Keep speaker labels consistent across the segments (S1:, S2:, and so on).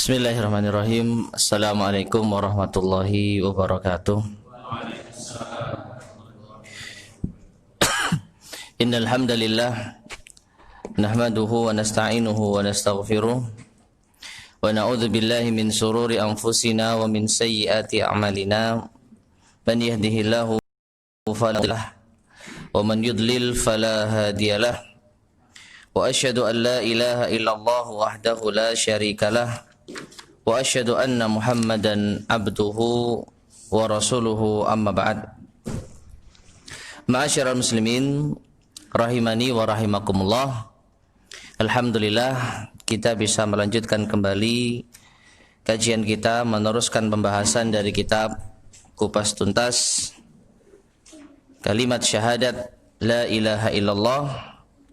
S1: Bismillahirrahmanirrahim. Assalamualaikum warahmatullahi wabarakatuh. Innal hamdalillah nahmaduhu wa nasta'inuhu wa nastaghfiruh wa na'udzu billahi min shururi anfusina wa min sayyiati a'malina. Man yahdihillahu fala mudilla lahu wa man yudlil fala hadiyalah. Wa asyhadu an la ilaha illallah wahdahu la syarikalah wa asyhadu anna Muhammadan abduhu wa rasuluhu amma ba'd. Ma'asyiral muslimin rahimani wa rahimakumullah. Alhamdulillah kita bisa melanjutkan kembali kajian kita, meneruskan pembahasan dari kitab Kupas Tuntas Kalimat Syahadat La ilaha illallah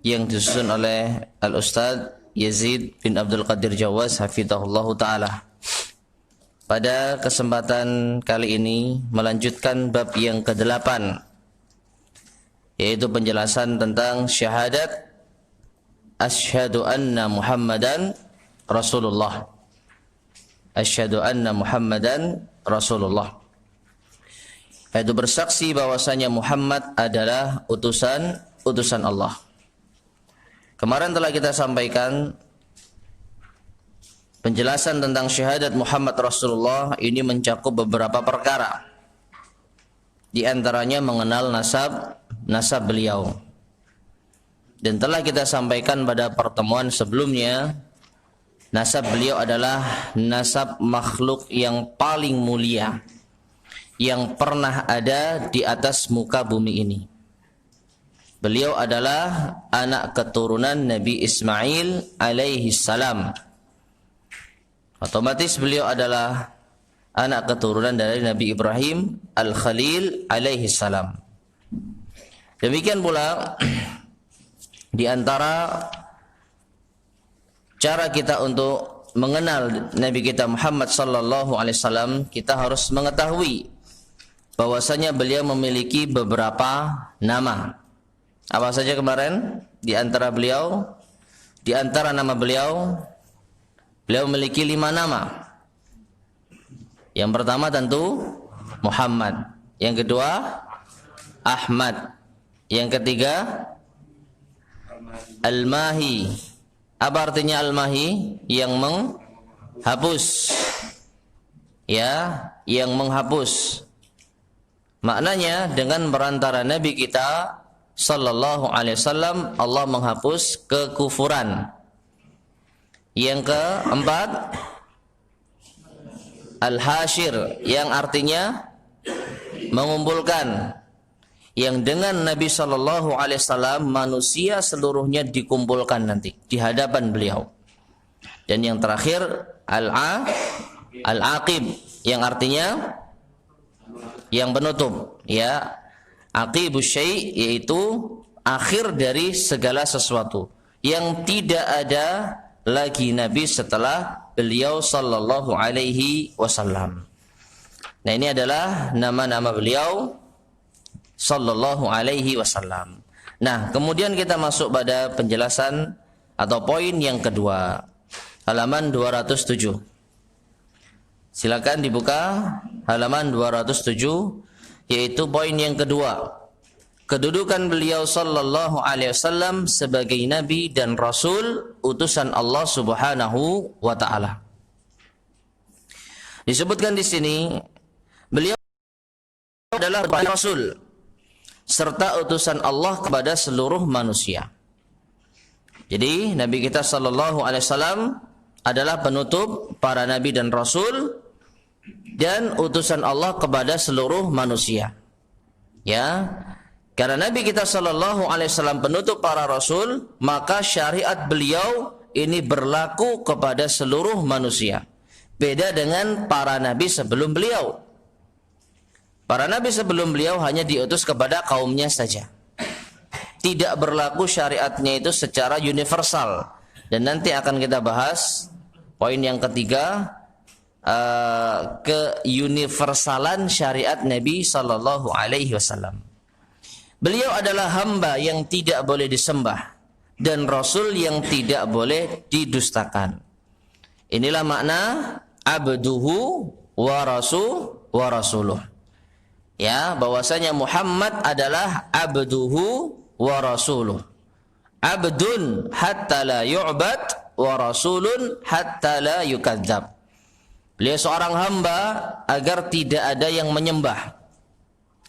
S1: yang disusun oleh Al-Ustadz Yazid bin Abdul Qadir Jawaz hafizahullahu ta'ala. Pada kesempatan kali ini melanjutkan bab yang ke-8, yaitu penjelasan tentang syahadat asyhadu anna Muhammadan Rasulullah. Asyhadu anna Muhammadan Rasulullah, yaitu bersaksi bahwasanya Muhammad adalah utusan Allah. Kemarin telah kita sampaikan penjelasan tentang syahadat Muhammad Rasulullah ini mencakup beberapa perkara. Di antaranya mengenal nasab beliau. Dan telah kita sampaikan pada pertemuan sebelumnya, nasab beliau adalah nasab makhluk yang paling mulia yang pernah ada di atas muka bumi ini. Beliau adalah anak keturunan Nabi Ismail alaihi salam. Otomatis beliau adalah anak keturunan dari Nabi Ibrahim al-Khalil alaihi salam. Demikian pula di antara cara kita untuk mengenal Nabi kita Muhammad sallallahu alaihi wasallam, kita harus mengetahui bahwasanya beliau memiliki beberapa nama. Apa saja kemarin? Di antara nama beliau memiliki 5 nama. Yang pertama tentu Muhammad. Yang kedua Ahmad. Yang ketiga Al-Mahi. Apa artinya Al-Mahi? Yang menghapus. Ya, yang menghapus. Maknanya dengan perantara Nabi kita sallallahu alaihi wasallam Allah menghapus kekufuran. Yang keempat Al-Hashir, yang artinya mengumpulkan. Yang dengan Nabi sallallahu alaihi wasallam manusia seluruhnya dikumpulkan nanti di hadapan beliau. Dan yang terakhir Al-Aqib, yang artinya yang penutup, ya. Aqibus syai', yaitu akhir dari segala sesuatu, yang tidak ada lagi Nabi setelah beliau sallallahu alaihi wasallam. Nah, ini adalah nama-nama beliau sallallahu alaihi wasallam. Nah, kemudian kita masuk pada penjelasan atau poin yang kedua, halaman 207. Silakan dibuka halaman 207, yaitu poin yang kedua, kedudukan beliau sallallahu alaihi wasallam sebagai nabi dan rasul utusan Allah Subhanahu wa taala. Disebutkan di sini beliau adalah rasul serta utusan Allah kepada seluruh manusia. Jadi Nabi kita sallallahu alaihi wasallam adalah penutup para nabi dan rasul dan utusan Allah kepada seluruh manusia. Ya, karena Nabi kita sallallahu alaihi wasallam penutup para rasul, maka syariat beliau ini berlaku kepada seluruh manusia. Beda dengan para nabi sebelum beliau. Para nabi sebelum beliau hanya diutus kepada kaumnya saja. Tidak berlaku syariatnya itu secara universal. Dan nanti akan kita bahas poin yang ketiga, keuniversalan syariat Nabi sallallahu alaihi wasallam. Beliau adalah hamba yang tidak boleh disembah dan rasul yang tidak boleh didustakan. Inilah makna abduhu wa rasuluh. Ya, bahwasanya Muhammad adalah abduhu wa rasuluh. Abdun hatta la yu'bad wa rasulun hatta la yukadzab. Beliau seorang hamba agar tidak ada yang menyembah.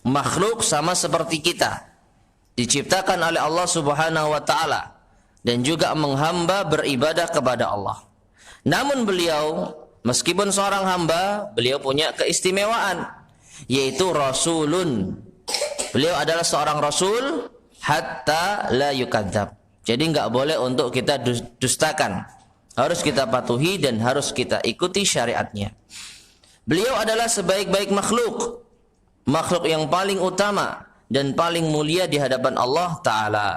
S1: Makhluk sama seperti kita, diciptakan oleh Allah Subhanahu wa taala dan juga menghamba beribadah kepada Allah. Namun beliau meskipun seorang hamba, beliau punya keistimewaan, yaitu rasulun. Beliau adalah seorang rasul hatta la yukadzab. Jadi enggak boleh untuk kita dustakan. Harus kita patuhi dan harus kita ikuti syariatnya. Beliau adalah sebaik-baik makhluk, makhluk yang paling utama dan paling mulia di hadapan Allah Ta'ala.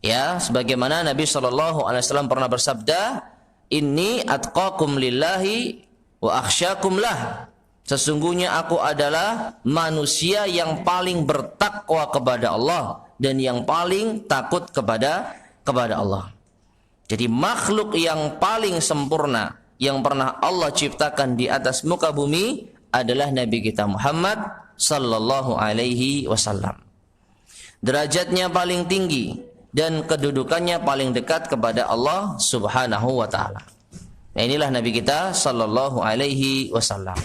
S1: Ya, sebagaimana Nabi SAW pernah bersabda, Inni atqakum lillahi wa akhsyakum lah. Sesungguhnya aku adalah manusia yang paling bertakwa kepada Allah dan yang paling takut kepada Allah. Jadi makhluk yang paling sempurna yang pernah Allah ciptakan di atas muka bumi adalah Nabi kita Muhammad sallallahu alaihi wasallam. Derajatnya paling tinggi dan kedudukannya paling dekat kepada Allah Subhanahu wa taala. Nah, inilah Nabi kita sallallahu alaihi wasallam.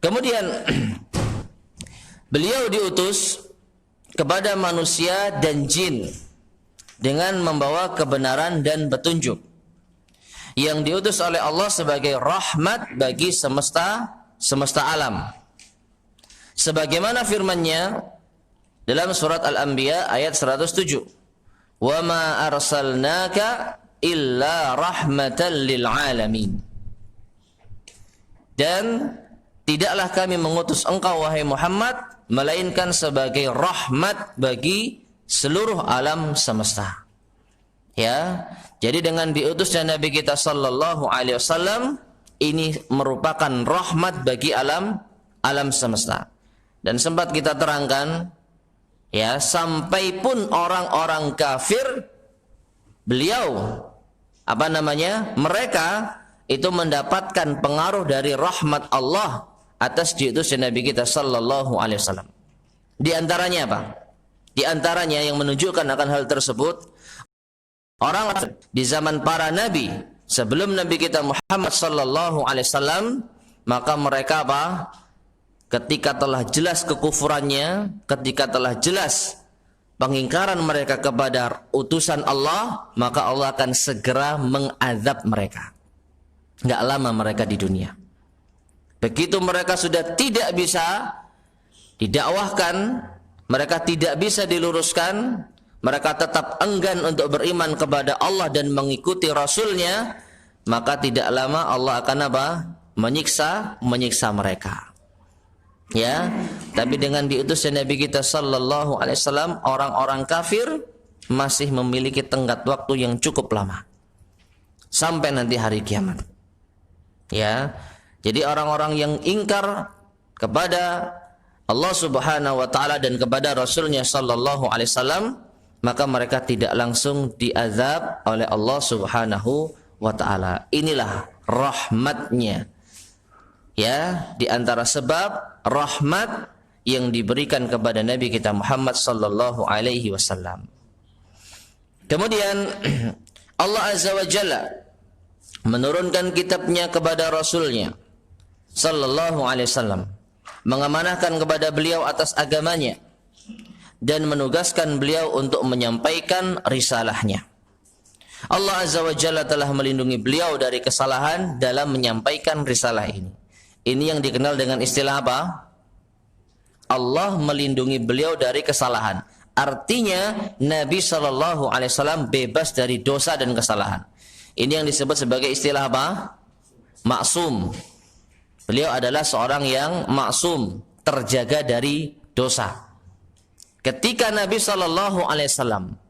S1: Kemudian beliau diutus kepada manusia dan jin dengan membawa kebenaran dan petunjuk, yang diutus oleh Allah sebagai rahmat bagi semesta alam. Sebagaimana firman-Nya dalam surat Al-Anbiya ayat 107. Wa ma arsalnaka illa rahmatan lil alamin. Dan tidaklah kami mengutus engkau wahai Muhammad melainkan sebagai rahmat bagi seluruh alam semesta. Ya, jadi dengan diutusnya Nabi kita sallallahu alaihi wasallam ini merupakan rahmat bagi alam semesta. Dan sempat kita terangkan, ya, sampai pun orang-orang kafir, beliau mereka itu mendapatkan pengaruh dari rahmat Allah atas diutusnya Nabi kita sallallahu alaihi wasallam. Di antaranya apa? Di antaranya yang menunjukkan akan hal tersebut, orang di zaman para nabi sebelum Nabi kita Muhammad sallallahu alaihi wasallam, maka mereka apa? Ketika telah jelas kekufurannya, ketika telah jelas pengingkaran mereka kepada utusan Allah, maka Allah akan segera mengazab mereka. Enggak lama mereka di dunia. Begitu mereka sudah tidak bisa didakwahkan, mereka tidak bisa diluruskan, mereka tetap enggan untuk beriman kepada Allah dan mengikuti Rasulnya, maka tidak lama Allah akan apa? Menyiksa mereka. Ya, tapi dengan diutusnya Nabi kita sallallahu alaihi wasallam, orang-orang kafir masih memiliki tenggat waktu yang cukup lama sampai nanti hari kiamat. Ya, jadi orang-orang yang ingkar kepada Allah Subhanahu wa taala dan kepada Rasulnya sallallahu alaihi wasallam, maka mereka tidak langsung diazab oleh Allah Subhanahu wa taala. Inilah rahmatnya. Ya, di antara sebab rahmat yang diberikan kepada Nabi kita Muhammad sallallahu alaihi wasallam. Kemudian Allah Azza wa Jalla menurunkan kitabnya kepada Rasulnya sallallahu alaihi wasallam, mengamanahkan kepada beliau atas agamanya dan menugaskan beliau untuk menyampaikan risalahnya. Allah Azza wa Jalla telah melindungi beliau dari kesalahan dalam menyampaikan risalah ini. Ini yang dikenal dengan istilah apa? Allah melindungi beliau dari kesalahan. Artinya Nabi sallallahu alaihi wasallam bebas dari dosa dan kesalahan. Ini yang disebut sebagai istilah apa? Maksum. Beliau adalah seorang yang maksum, terjaga dari dosa. Ketika Nabi sallallahu alaihi wasallam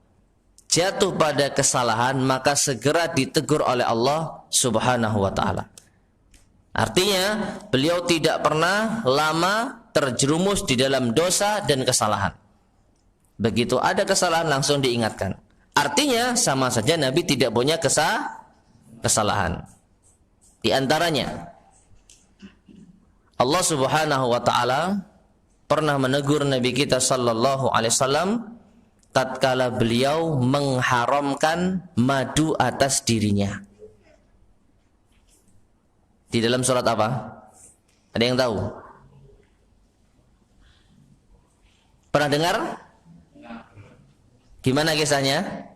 S1: jatuh pada kesalahan, maka segera ditegur oleh Allah Subhanahu wa taala. Artinya beliau tidak pernah lama terjerumus di dalam dosa dan kesalahan. Begitu ada kesalahan langsung diingatkan. Artinya sama saja Nabi tidak punya kesalahan. Di antaranya Allah Subhanahu wa taala pernah menegur Nabi kita sallallahu alaihi wasallam tatkala beliau mengharamkan madu atas dirinya. Di dalam surat apa? Ada yang tahu? Pernah dengar? Gimana kisahnya?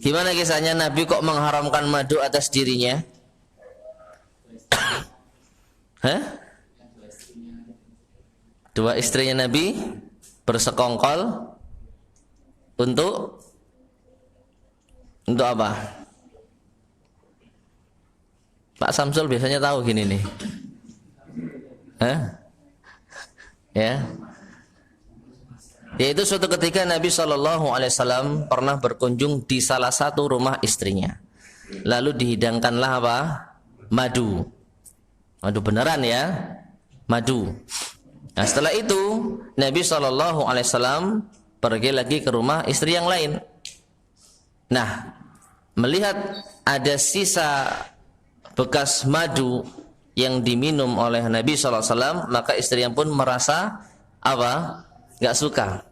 S1: Gimana kisahnya Nabi kok mengharamkan madu atas dirinya? Hah? Dua istrinya Nabi bersekongkol untuk apa? Pak Samsul biasanya tahu gini nih. Hah? Ya. Yaitu suatu ketika Nabi SAW pernah berkunjung di salah satu rumah istrinya. Lalu dihidangkanlah apa? Madu. Madu beneran ya. Madu. Nah setelah itu Nabi SAW pergi lagi ke rumah istri yang lain. Nah melihat ada sisa bekas madu yang diminum oleh Nabi SAW, maka istrinya pun merasa apa? Gak suka.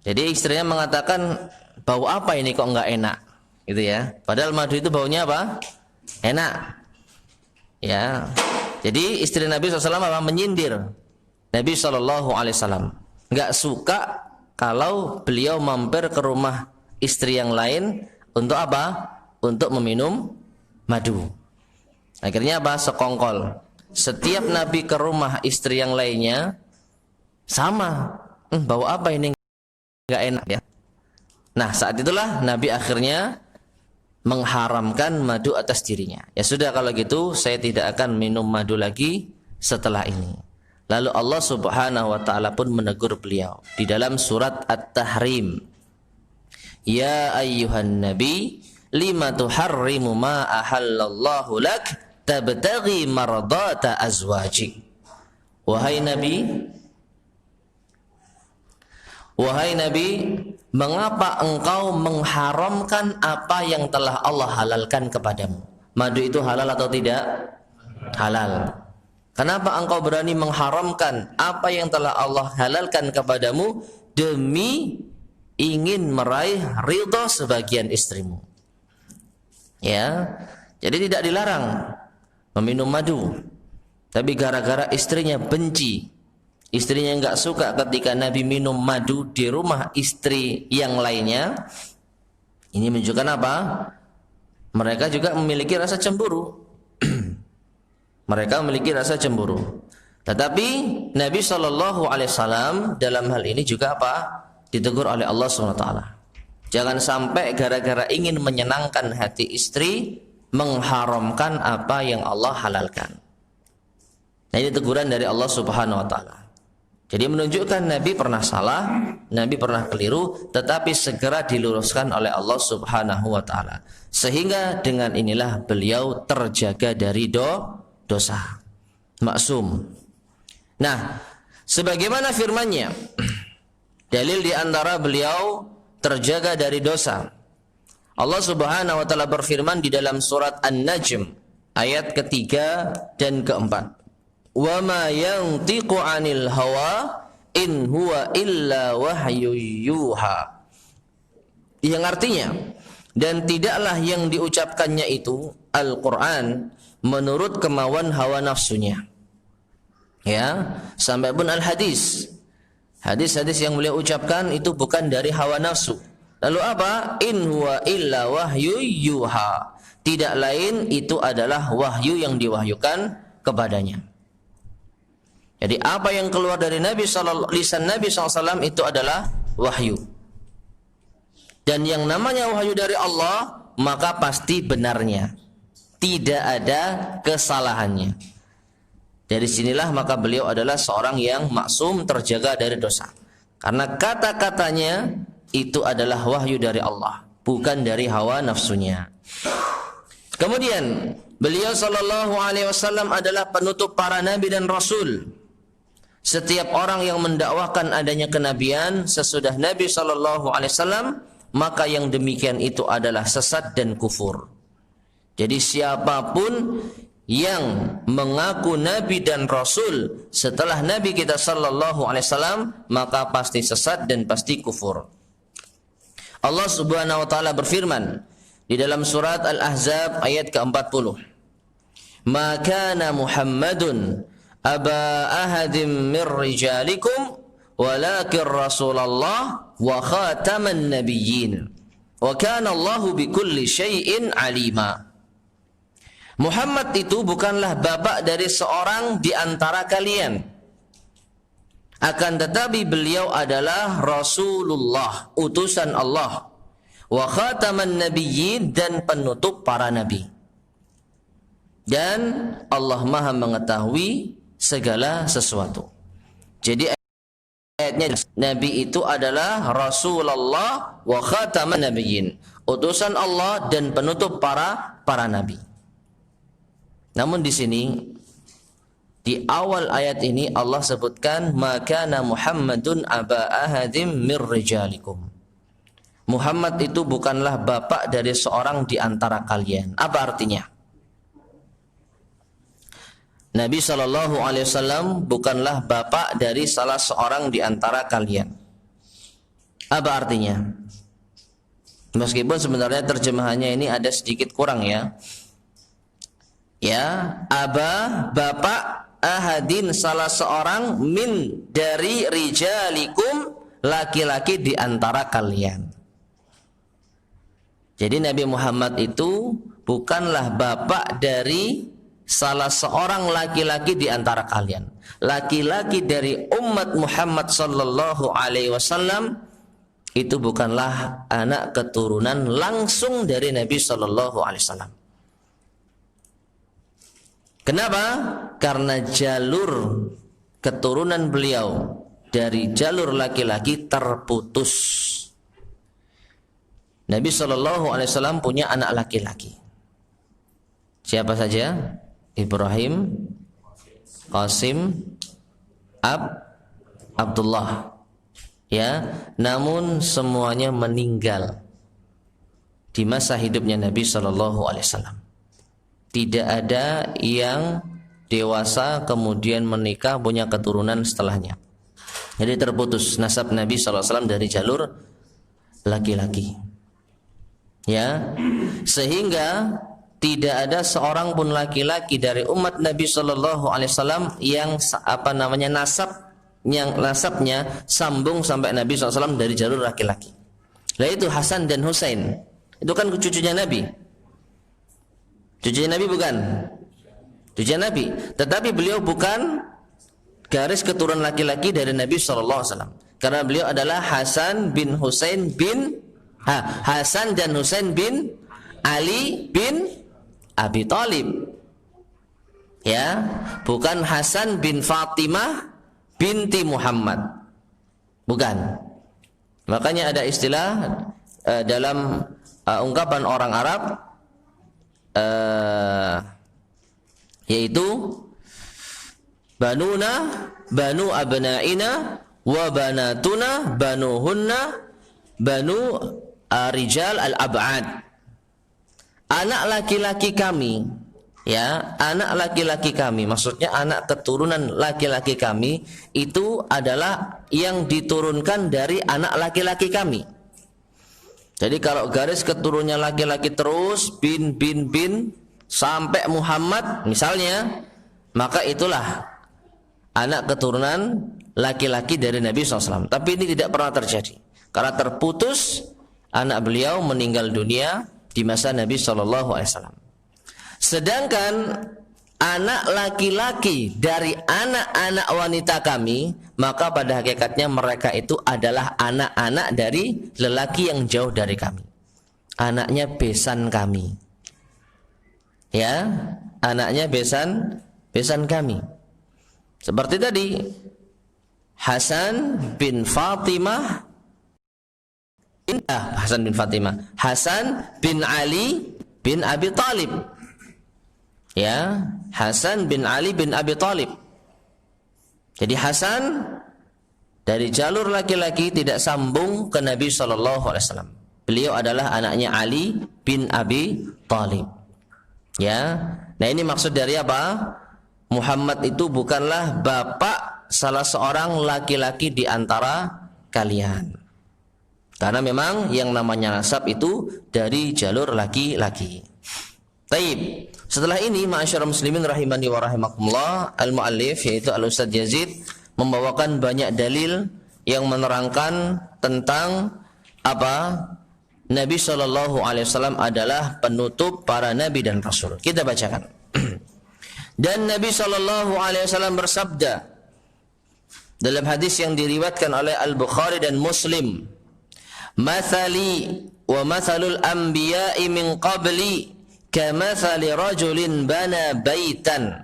S1: Jadi istrinya mengatakan, bau apa ini kok nggak enak, gitu ya. Padahal madu itu baunya apa? Enak. Ya. Jadi istri Nabi SAW apa? Menyindir Nabi SAW. Nggak suka kalau beliau mampir ke rumah istri yang lain untuk apa? Untuk meminum madu. Akhirnya apa? Sekongkol. Setiap Nabi ke rumah istri yang lainnya sama. Bau apa ini? Nggak enak ya. Nah saat itulah Nabi akhirnya mengharamkan madu atas dirinya. Ya sudah kalau gitu saya tidak akan minum madu lagi setelah ini. Lalu Allah Subhanahu wa taala pun menegur beliau di dalam surat At-Tahrim. Ya ayyuhan nabi lima tuharrimu ma ahallallahu lak tabtaghi mardata azwajik. Wahai Nabi, mengapa engkau mengharamkan apa yang telah Allah halalkan kepadamu? Madu itu halal atau tidak? Halal. Kenapa engkau berani mengharamkan apa yang telah Allah halalkan kepadamu demi ingin meraih ridha sebagian istrimu? Ya, jadi tidak dilarang meminum madu, tapi gara-gara istrinya benci. Istrinya enggak suka ketika Nabi minum madu di rumah istri yang lainnya. Ini menunjukkan apa? Mereka juga memiliki rasa cemburu. Mereka memiliki rasa cemburu. Tetapi Nabi SAW dalam hal ini juga apa? Ditegur oleh Allah SWT. Jangan sampai gara-gara ingin menyenangkan hati istri mengharamkan apa yang Allah halalkan. Nah, ini teguran dari Allah Subhanahu wa taala. Jadi menunjukkan Nabi pernah salah, Nabi pernah keliru, tetapi segera diluruskan oleh Allah Subhanahu wa taala. Sehingga dengan inilah beliau terjaga dari dosa. Maksum. Nah, sebagaimana firman-Nya, dalil di antara beliau terjaga dari dosa. Allah Subhanahu wa taala berfirman di dalam surat An-Najm ayat ketiga dan keempat. Wa ma yantiqu 'anil hawa in huwa illa wahyu yuha. Yang artinya, dan tidaklah yang diucapkannya itu Al-Qur'an menurut kemauan hawa nafsunya. Ya, sampai pun al-hadis. Hadis-hadis yang beliau ucapkan itu bukan dari hawa nafsu. Lalu apa? In huwa illa wahyu yuha. Tidak lain itu adalah wahyu yang diwahyukan kepadanya. Jadi apa yang keluar dari lisan Nabi SAW itu adalah wahyu. Dan yang namanya wahyu dari Allah, maka pasti benarnya. Tidak ada kesalahannya. Dari sinilah maka beliau adalah seorang yang maksum, terjaga dari dosa. Karena kata-katanya itu adalah wahyu dari Allah, bukan dari hawa nafsunya. Kemudian beliau SAW adalah penutup para nabi dan rasul. setiap orang yang mendakwahkan adanya kenabian sesudah Nabi sallallahu alaihi wasallam, maka yang demikian itu adalah sesat dan kufur. Jadi siapapun yang mengaku nabi dan rasul setelah nabi kita sallallahu alaihi wasallam, maka pasti sesat dan pasti kufur. Allah Subhanahu wa taala berfirman di dalam surat Al-Ahzab ayat ke-40. Ma kana Muhammadun aba ahadim min rijalikum walakin Rasulullah wa khataman nabiyyin wa kana Allahu bikulli syai'in alima. Muhammad itu bukanlah bapak dari seorang di antara kalian, akan tetapi beliau adalah Rasulullah, utusan Allah, wa khataman nabiyyin, dan penutup para nabi. Dan Allah Maha mengetahui segala sesuatu. Jadi ayatnya, nabi itu adalah Rasulullah wa khataman nabiyyin, utusan Allah dan penutup para nabi. Namun di sini di awal ayat ini Allah sebutkan makana Muhammadun aba ahadim mir rijalikum. Muhammad itu bukanlah bapak dari seorang di antara kalian. Apa artinya? Nabi sallallahu alaihi wasallam bukanlah bapak dari salah seorang di antara kalian. Apa artinya? Meskipun sebenarnya terjemahannya ini ada sedikit kurang ya. Ya, aba, bapak, ahadin, salah seorang, min, dari rijalikum, laki-laki di antara kalian. Jadi Nabi Muhammad itu bukanlah bapak dari salah seorang laki-laki di antara kalian. Laki-laki dari umat Muhammad sallallahu alaihi wasallam itu bukanlah anak keturunan langsung dari Nabi sallallahu alaihi wasallam. Kenapa? Karena jalur keturunan beliau dari jalur laki-laki terputus. Nabi sallallahu alaihi wasallam punya anak laki-laki. Siapa saja? Ibrahim, Qasim, Abdullah. Ya, namun semuanya meninggal di masa hidupnya Nabi sallallahu alaihi wasallam. Tidak ada yang dewasa kemudian menikah punya keturunan setelahnya. Jadi terputus nasab Nabi sallallahu alaihi wasallam dari jalur laki-laki. Ya, sehingga tidak ada seorang pun laki-laki dari umat Nabi sallallahu alaihi wasallam yang nasabnya sambung sampai Nabi sallallahu alaihi wasallam dari jalur laki-laki. Lah itu Hasan dan Husain. Itu kan cucunya Nabi. Cucunya Nabi bukan? Cucunya Nabi. Tetapi beliau bukan garis keturunan laki-laki dari Nabi sallallahu alaihi wasallam. Karena beliau adalah Hasan dan Husain bin Ali bin Abi Thalib. Ya, bukan Hasan bin Fatimah binti Muhammad. Bukan. Makanya ada istilah dalam ungkapan orang Arab yaitu banuna banu abnaina wa banatuna banuhunna banu rijal al-ab'ad. Anak laki-laki kami, ya, anak laki-laki kami, maksudnya anak keturunan laki-laki kami itu adalah yang diturunkan dari anak laki-laki kami. Jadi kalau garis keturunannya laki-laki terus bin sampai Muhammad misalnya, maka itulah anak keturunan laki-laki dari Nabi SAW. Tapi ini tidak pernah terjadi karena terputus anak beliau meninggal dunia di masa Nabi SAW. Sedangkan anak laki-laki dari anak-anak wanita kami, maka pada hakikatnya mereka itu adalah anak-anak dari lelaki yang jauh dari kami. Anaknya besan kami. Ya, anaknya besan kami. Seperti tadi Hasan bin Fatimah Hasan bin Ali bin Abi Thalib. Ya, Hasan bin Ali bin Abi Thalib. Jadi Hasan dari jalur laki-laki tidak sambung ke Nabi SAW. Beliau adalah anaknya Ali bin Abi Thalib. Ya, nah ini maksud dari apa? Muhammad itu bukanlah bapak salah seorang laki-laki di antara kalian. Karena memang yang namanya nasab itu dari jalur laki-laki. Taib. Setelah ini, ma'asyiral muslimin rahimani wa rahimakumullah, al-muallif yaitu Al-Ustadz Yazid membawakan banyak dalil yang menerangkan tentang apa? Nabi SAW adalah penutup para nabi dan rasul. Kita bacakan. Dan Nabi SAW bersabda dalam hadis yang diriwayatkan oleh Al-Bukhari dan Muslim, "Mathali wa mathalul anbiya'i min qabli kamathali rajulin bana baitan."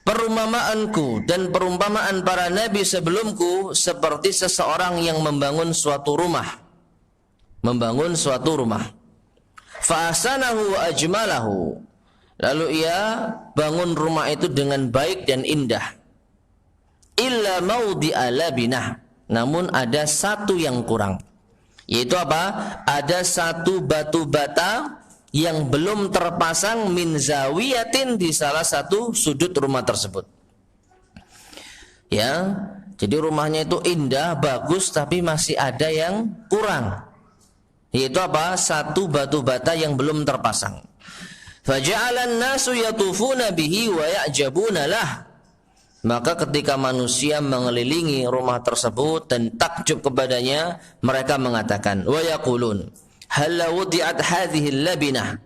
S1: Perumpamaanku dan perumpamaan para nabi sebelumku seperti seseorang yang membangun suatu rumah. Membangun suatu rumah. Fa ahsanahu wa ajmalahu. Lalu ia bangun rumah itu dengan baik dan indah. Illa mawdi'a labinah. Namun ada satu yang kurang. Yaitu apa? Ada satu batu bata yang belum terpasang min zawiyatin di salah satu sudut rumah tersebut. Ya, jadi rumahnya itu indah, bagus, tapi masih ada yang kurang. Yaitu apa? Satu batu bata yang belum terpasang. Faja'alan nasu yatufuna bihi wa ya'jabuna lah. Maka ketika manusia mengelilingi rumah tersebut dan takjub kepadanya, mereka mengatakan, wa yaqulun hal wudi'at hadhihi labinah.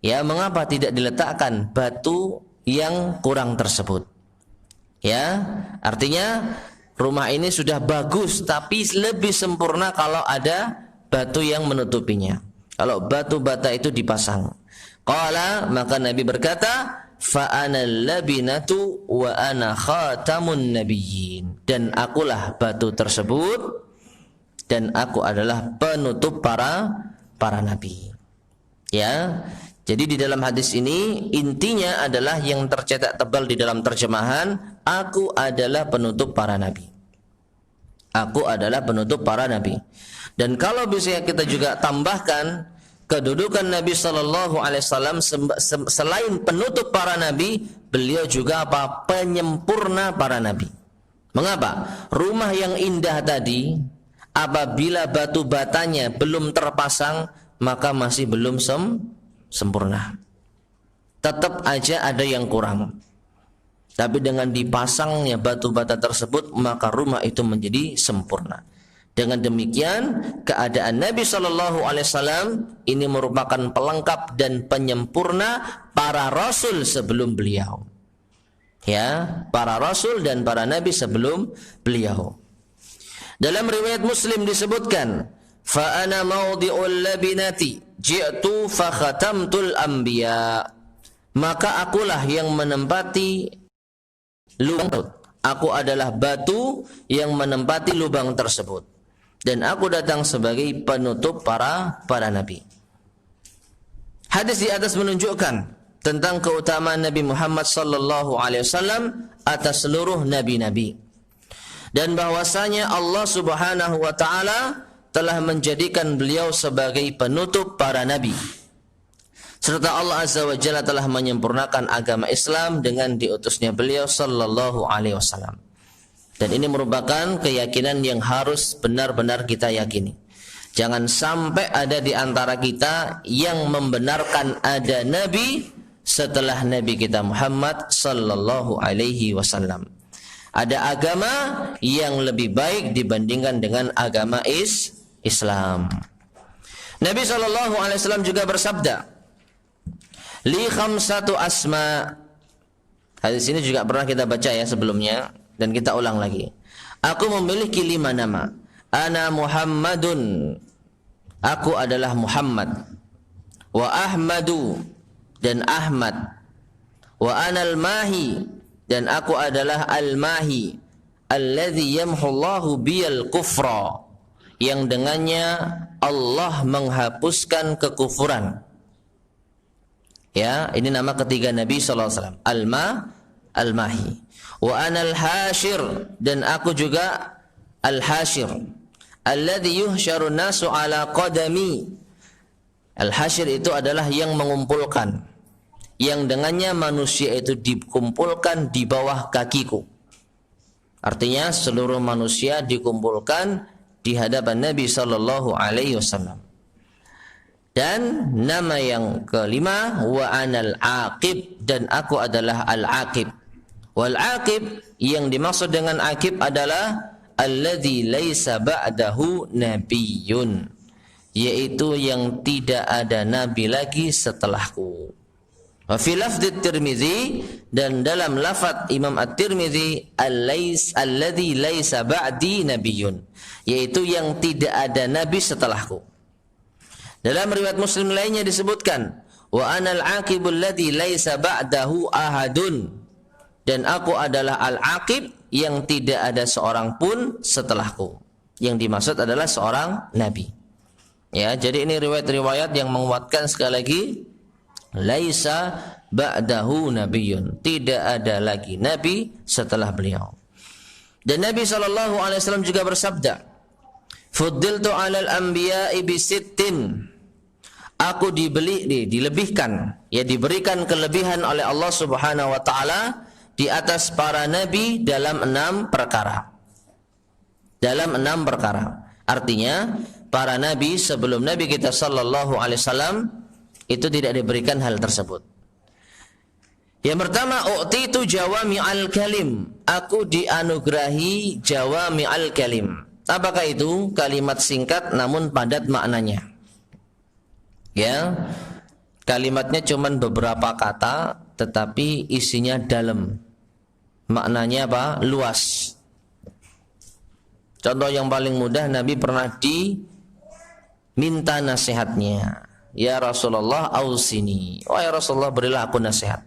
S1: Ya, mengapa tidak diletakkan batu yang kurang tersebut? Ya, artinya rumah ini sudah bagus tapi lebih sempurna kalau ada batu yang menutupinya. Kalau batu bata itu dipasang. Qala, maka Nabi berkata, fa ana labinatu wa ana khatamun nabiyyin. Dan akulah batu tersebut dan aku adalah penutup para nabi. Ya. Jadi di dalam hadis ini intinya adalah yang tercetak tebal di dalam terjemahan, aku adalah penutup para nabi. Aku adalah penutup para nabi. Dan kalau bisa kita juga tambahkan kedudukan Nabi Sallallahu Alaihi Wasallam selain penutup para nabi, beliau juga apa? Penyempurna para nabi. Mengapa? Rumah yang indah tadi, apabila batu batanya belum terpasang, maka masih belum sempurna. Tetap aja ada yang kurang. Tapi dengan dipasangnya batu bata tersebut, maka rumah itu menjadi sempurna. Dengan demikian, keadaan Nabi Shallallahu Alaihi Wasallam ini merupakan pelengkap dan penyempurna para rasul sebelum beliau. Ya, para rasul dan para nabi sebelum beliau. Dalam riwayat Muslim disebutkan, fa ana mawdi'ul labinati ji'tu fa khatamtul anbiya. Maka akulah yang menempati lubang. Aku adalah batu yang menempati lubang tersebut. Dan aku datang sebagai penutup para nabi. Hadis di atas menunjukkan tentang keutamaan Nabi Muhammad sallallahu alaihi wasallam atas seluruh nabi-nabi. Dan bahwasanya Allah Subhanahu wa taala telah menjadikan beliau sebagai penutup para nabi. Serta Allah Azza wa Jalla telah menyempurnakan agama Islam dengan diutusnya beliau sallallahu alaihi wasallam. Dan ini merupakan keyakinan yang harus benar-benar kita yakini. Jangan sampai ada di antara kita yang membenarkan ada nabi setelah nabi kita Muhammad sallallahu alaihi wasallam. Ada agama yang lebih baik dibandingkan dengan agama Islam. Nabi sallallahu alaihi wasallam juga bersabda, "Li khamsatu asma." Hadis ini juga pernah kita baca ya sebelumnya. Dan kita ulang lagi. Aku memiliki 5 nama. Ana Muhammadun. Aku adalah Muhammad. Wa Ahmadu. Dan Ahmad. Wa anal Mahi. Dan aku adalah Al-Mahi. Alladhi yamhullahu biyal kufra. Yang dengannya Allah menghapuskan kekufuran. Ya, ini nama ketiga Nabi SAW. Al-Ma, al-mahi. Wa ana al-hashir, dan aku juga al-hashir. Alladhi yuhsyaru nasu ala qadami. Al-hashir itu adalah yang mengumpulkan, yang dengannya manusia itu dikumpulkan di bawah kakiku. Artinya seluruh manusia dikumpulkan di hadapan Nabi sallallahu alaihi wasallam. Dan nama yang kelima, wa anal aqib, dan aku adalah al-aqib. Wal aqib, yang dimaksud dengan aqib adalah alladzi laisa ba'dahu nabiyyun, yaitu yang tidak ada nabi lagi setelahku. Wa fi lafdz Tirmizi, dan dalam lafaz Imam At-Tirmizi, alladzi laisa ba'di nabiyyun, yaitu yang tidak ada nabi setelahku. Dalam riwayat Muslim lainnya disebutkan, wa anal aqibul ladzi laisa ba'dahu ahadun, dan aku adalah al-aqib yang tidak ada seorang pun setelahku. Yang dimaksud adalah seorang nabi. Ya, jadi ini riwayat-riwayat yang menguatkan sekali lagi, laisa ba'dahu nabiyyun, tidak ada lagi nabi setelah beliau. Dan Nabi SAW juga bersabda, fuddiltu 'alal anbiya'i bi sittin, aku dilebihkan, ya diberikan kelebihan oleh Allah Subhanahu wa taala di atas para nabi dalam 6 perkara. Dalam 6 perkara. Artinya para nabi sebelum Nabi kita sallallahu alaihi wasallam itu tidak diberikan hal tersebut. Yang pertama, u'titu jawami'al kalim, aku dianugerahi jawami'al kalim. Apakah itu? Kalimat singkat namun padat maknanya. Ya, kalimatnya cuman beberapa kata tetapi isinya dalam. Maknanya apa? Luas. Contoh yang paling mudah, Nabi pernah diminta nasihatnya. Ya Rasulullah ausini, wahai Rasulullah berilah aku nasihat.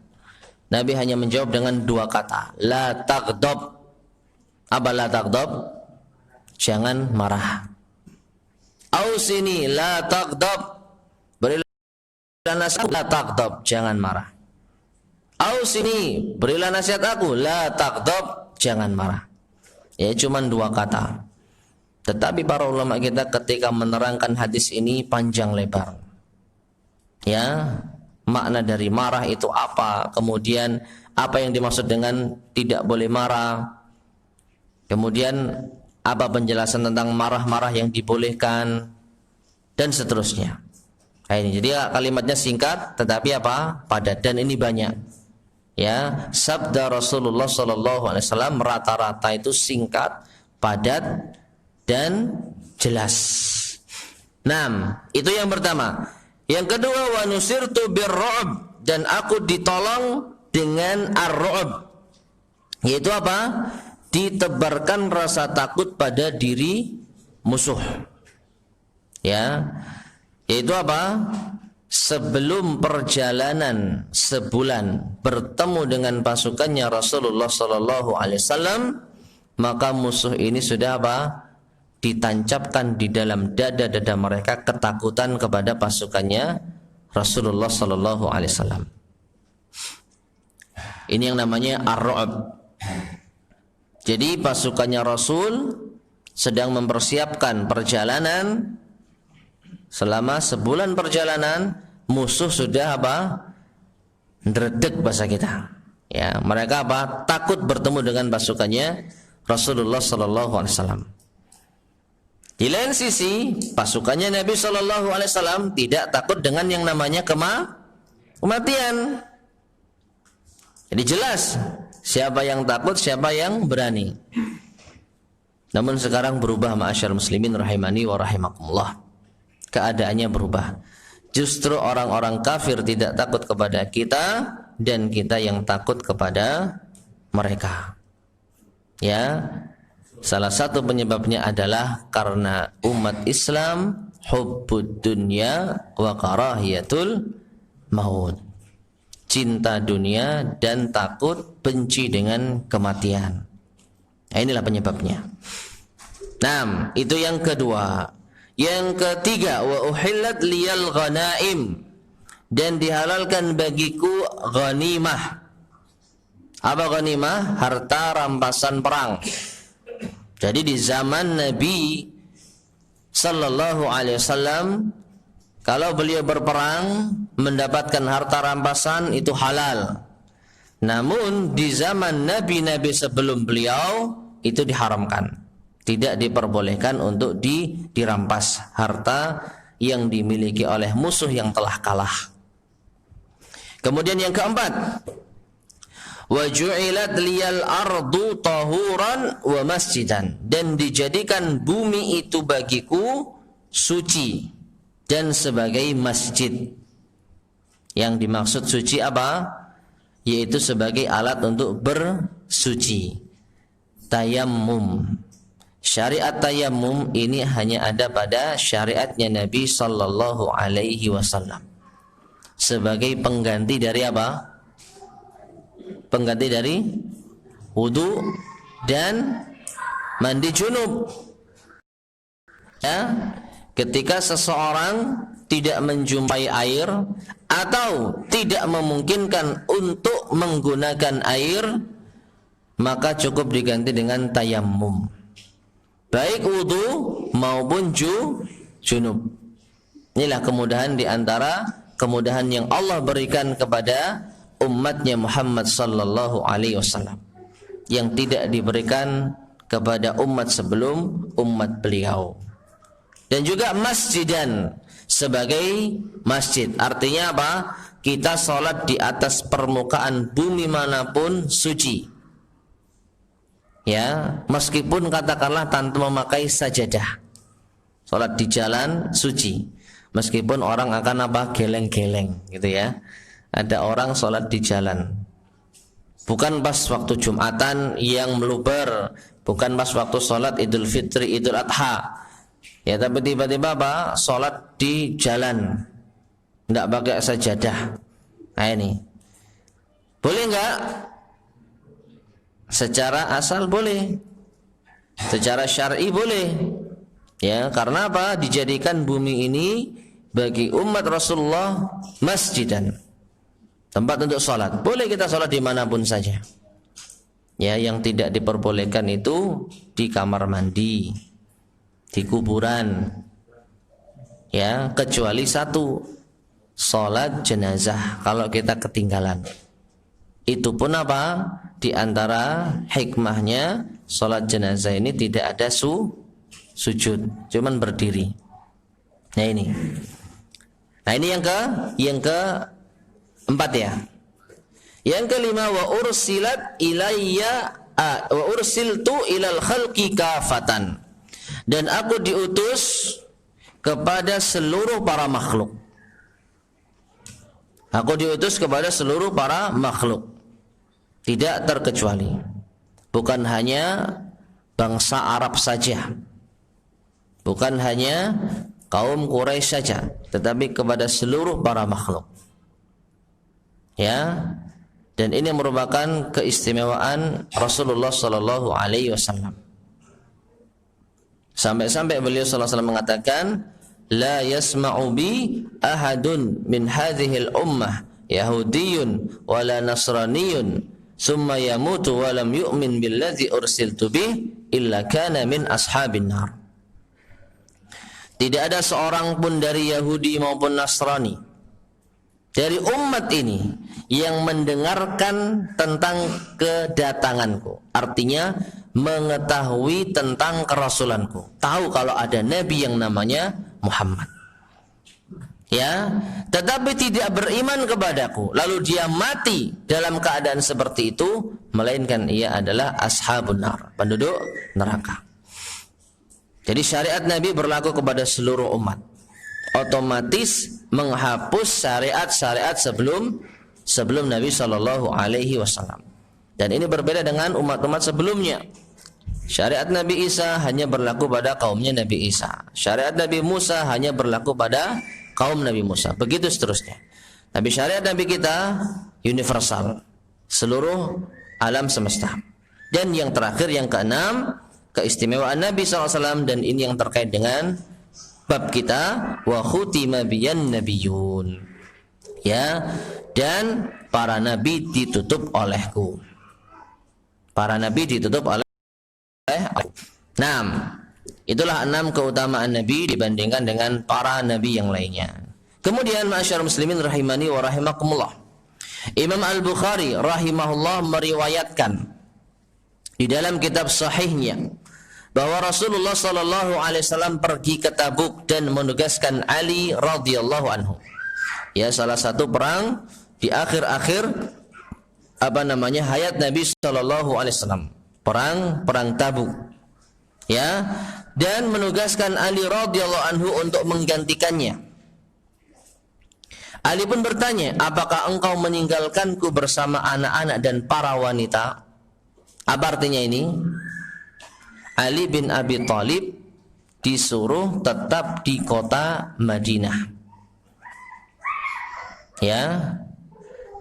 S1: Nabi hanya menjawab dengan 2 kata, la taghdab. Apa la taghdab? Jangan marah. Ausini la taghdab, berilah nasihat, la taghdab, jangan marah. Ausini, berilah nasihat aku, la taghdab, jangan marah. Ya, cuman 2 kata. Tetapi para ulama kita ketika menerangkan hadis ini panjang lebar. Ya, makna dari marah itu apa? Kemudian apa yang dimaksud dengan tidak boleh marah? Kemudian apa penjelasan tentang marah-marah yang dibolehkan? Dan seterusnya. Nah, ini jadi kalimatnya singkat tetapi apa? Padat, dan ini banyak. Ya, sabda Rasulullah sallallahu alaihi wasallam rata-rata itu singkat, padat dan jelas. 6, itu yang pertama. Yang kedua, wa nusirtu birru'b, dan aku ditolong dengan ar-ru'b. Yaitu apa? Ditebarkan rasa takut pada diri musuh. Ya. Yaitu apa? Sebelum perjalanan sebulan bertemu dengan pasukannya Rasulullah sallallahu alaihi wasallam, maka musuh ini sudah apa? Ditancapkan di dalam dada-dada mereka ketakutan kepada pasukannya Rasulullah sallallahu alaihi wasallam. Ini yang namanya ar-ru'b. Jadi pasukannya Rasul sedang mempersiapkan perjalanan. Selama sebulan perjalanan, musuh sudah apa? Ndredeg bahasa kita. Ya, mereka apa? Takut bertemu dengan pasukannya Rasulullah sallallahu alaihi wasallam. Di lain sisi, pasukannya Nabi sallallahu alaihi wasallam tidak takut dengan yang namanya kematian. Jadi jelas siapa yang takut, siapa yang berani. Namun sekarang berubah, ma'asyar muslimin rahimani wa rahimakumullah. Keadaannya berubah. Justru orang-orang kafir tidak takut kepada kita dan kita yang takut kepada mereka. Ya, salah satu penyebabnya adalah karena umat Islam hubbud dunya wa karahiyatul maut. Cinta dunia dan takut, benci dengan kematian. Nah, inilah penyebabnya. Nah, itu yang kedua. Yang ketiga, wa uhillat liyal ghanaim, dan dihalalkan bagiku ghanimah. Apa ghanimah? Harta rampasan perang. Jadi di zaman Nabi sallallahu alaihi wasallam, kalau beliau berperang mendapatkan harta rampasan itu halal. Namun di zaman nabi-nabi sebelum beliau itu diharamkan. Tidak diperbolehkan untuk dirampas harta yang dimiliki oleh musuh yang telah kalah. Kemudian yang keempat, wa ju'ilat liyal ardu tahuran wa masjidan, dan dijadikan bumi itu bagiku suci dan sebagai masjid. Yang dimaksud suci apa? Yaitu sebagai alat untuk bersuci. Tayammum. Syariat tayammum ini hanya ada pada syariatnya Nabi sallallahu alaihi wasallam. Sebagai pengganti dari apa? Pengganti dari wudu dan mandi junub. Ya, ketika seseorang tidak menjumpai air atau tidak memungkinkan untuk menggunakan air, maka cukup diganti dengan tayammum. Baik wudu maupun junub. Inilah kemudahan di antara kemudahan yang Allah berikan kepada umatnya Muhammad sallallahu alaihi wasallam yang tidak diberikan kepada umat sebelum umat beliau. Dan juga masjidan, sebagai masjid. Artinya apa? Kita sholat di atas permukaan bumi manapun suci. Ya, meskipun katakanlah tanpa memakai sajadah. Sholat di jalan suci. Meskipun orang akan apa? Geleng-geleng gitu ya. Ada orang sholat di jalan. Bukan pas waktu Jumatan yang meluber, bukan pas waktu sholat Idul Fitri, Idul Adha. Ya, tapi tiba-tiba apa? Sholat di jalan, tidak pakai sajadah. Nah ini, boleh enggak? Secara asal boleh, secara syar'i boleh. Ya, karena apa? Dijadikan bumi ini bagi umat Rasulullah masjidan, tempat untuk sholat. Boleh kita sholat dimanapun saja. Ya, yang tidak diperbolehkan itu di kamar mandi, di kuburan. Ya, kecuali satu, sholat jenazah. Kalau kita ketinggalan, itu pun apa? Di antara hikmahnya sholat jenazah ini tidak ada sujud, cuman berdiri. Nah ini. Nah ini yang keempat ya. Yang kelima, wa ursilat ilayya wa ursiltu ilal khalqi kafatan. Dan aku diutus kepada seluruh para makhluk. Aku diutus kepada seluruh para makhluk, tidak terkecuali. Bukan hanya bangsa Arab saja, bukan hanya kaum Quraisy saja, tetapi kepada seluruh para makhluk. Ya, dan ini merupakan keistimewaan Rasulullah sallallahu alaihi wasallam. Sampai-sampai beliau sallallahu alaihi wasallam mengatakan, la yasma'u bi ahadun min hadhil ummah yahudiyyun wala nasraniyyun summa yamutu wa lam yu'min billadzi ursiltu bih illa kana min ashabin nar. Tidak ada seorang pun dari Yahudi maupun Nasrani dari umat ini yang mendengarkan tentang kedatanganku, artinya mengetahui tentang kerasulanku, tahu kalau ada nabi yang namanya Muhammad, ya, tetapi tidak beriman kepadaku, lalu dia mati dalam keadaan seperti itu, melainkan ia adalah ashabun nar, penduduk neraka. Jadi syariat Nabi berlaku kepada seluruh umat, otomatis menghapus syariat-syariat sebelum Nabi Shallallahu Alaihi Wasallam. Dan ini berbeda dengan umat-umat sebelumnya. Syariat Nabi Isa hanya berlaku pada kaumnya Nabi Isa. Syariat Nabi Musa hanya berlaku pada kaum Nabi Musa. Begitu seterusnya. Tapi syariat Nabi kita universal, seluruh alam semesta. Dan yang terakhir, yang keenam, keistimewaan Nabi SAW, dan ini yang terkait dengan bab kita, wa khutima biyan nabiyun. Ya, dan para nabi ditutup olehku. Para nabi ditutup oleh Allah. 6. Itulah 6 keutamaan nabi dibandingkan dengan para nabi yang lainnya. Kemudian ma'asyarul muslimin rahimani wa rahimakumullah. Imam Al-Bukhari rahimahullah meriwayatkan di dalam kitab sahihnya bahwa Rasulullah sallallahu alaihi wasallam pergi ke Tabuk dan menugaskan Ali radhiyallahu anhu. Ya, salah satu perang di akhir-akhir hayat Nabi sallallahu alaihi wasallam, perang Tabuk. Ya, dan menugaskan Ali radhiyallahu anhu untuk menggantikannya. Ali pun bertanya, "Apakah engkau meninggalkanku bersama anak-anak dan para wanita?" Apa artinya ini? Ali bin Abi Thalib disuruh tetap di kota Madinah. Ya,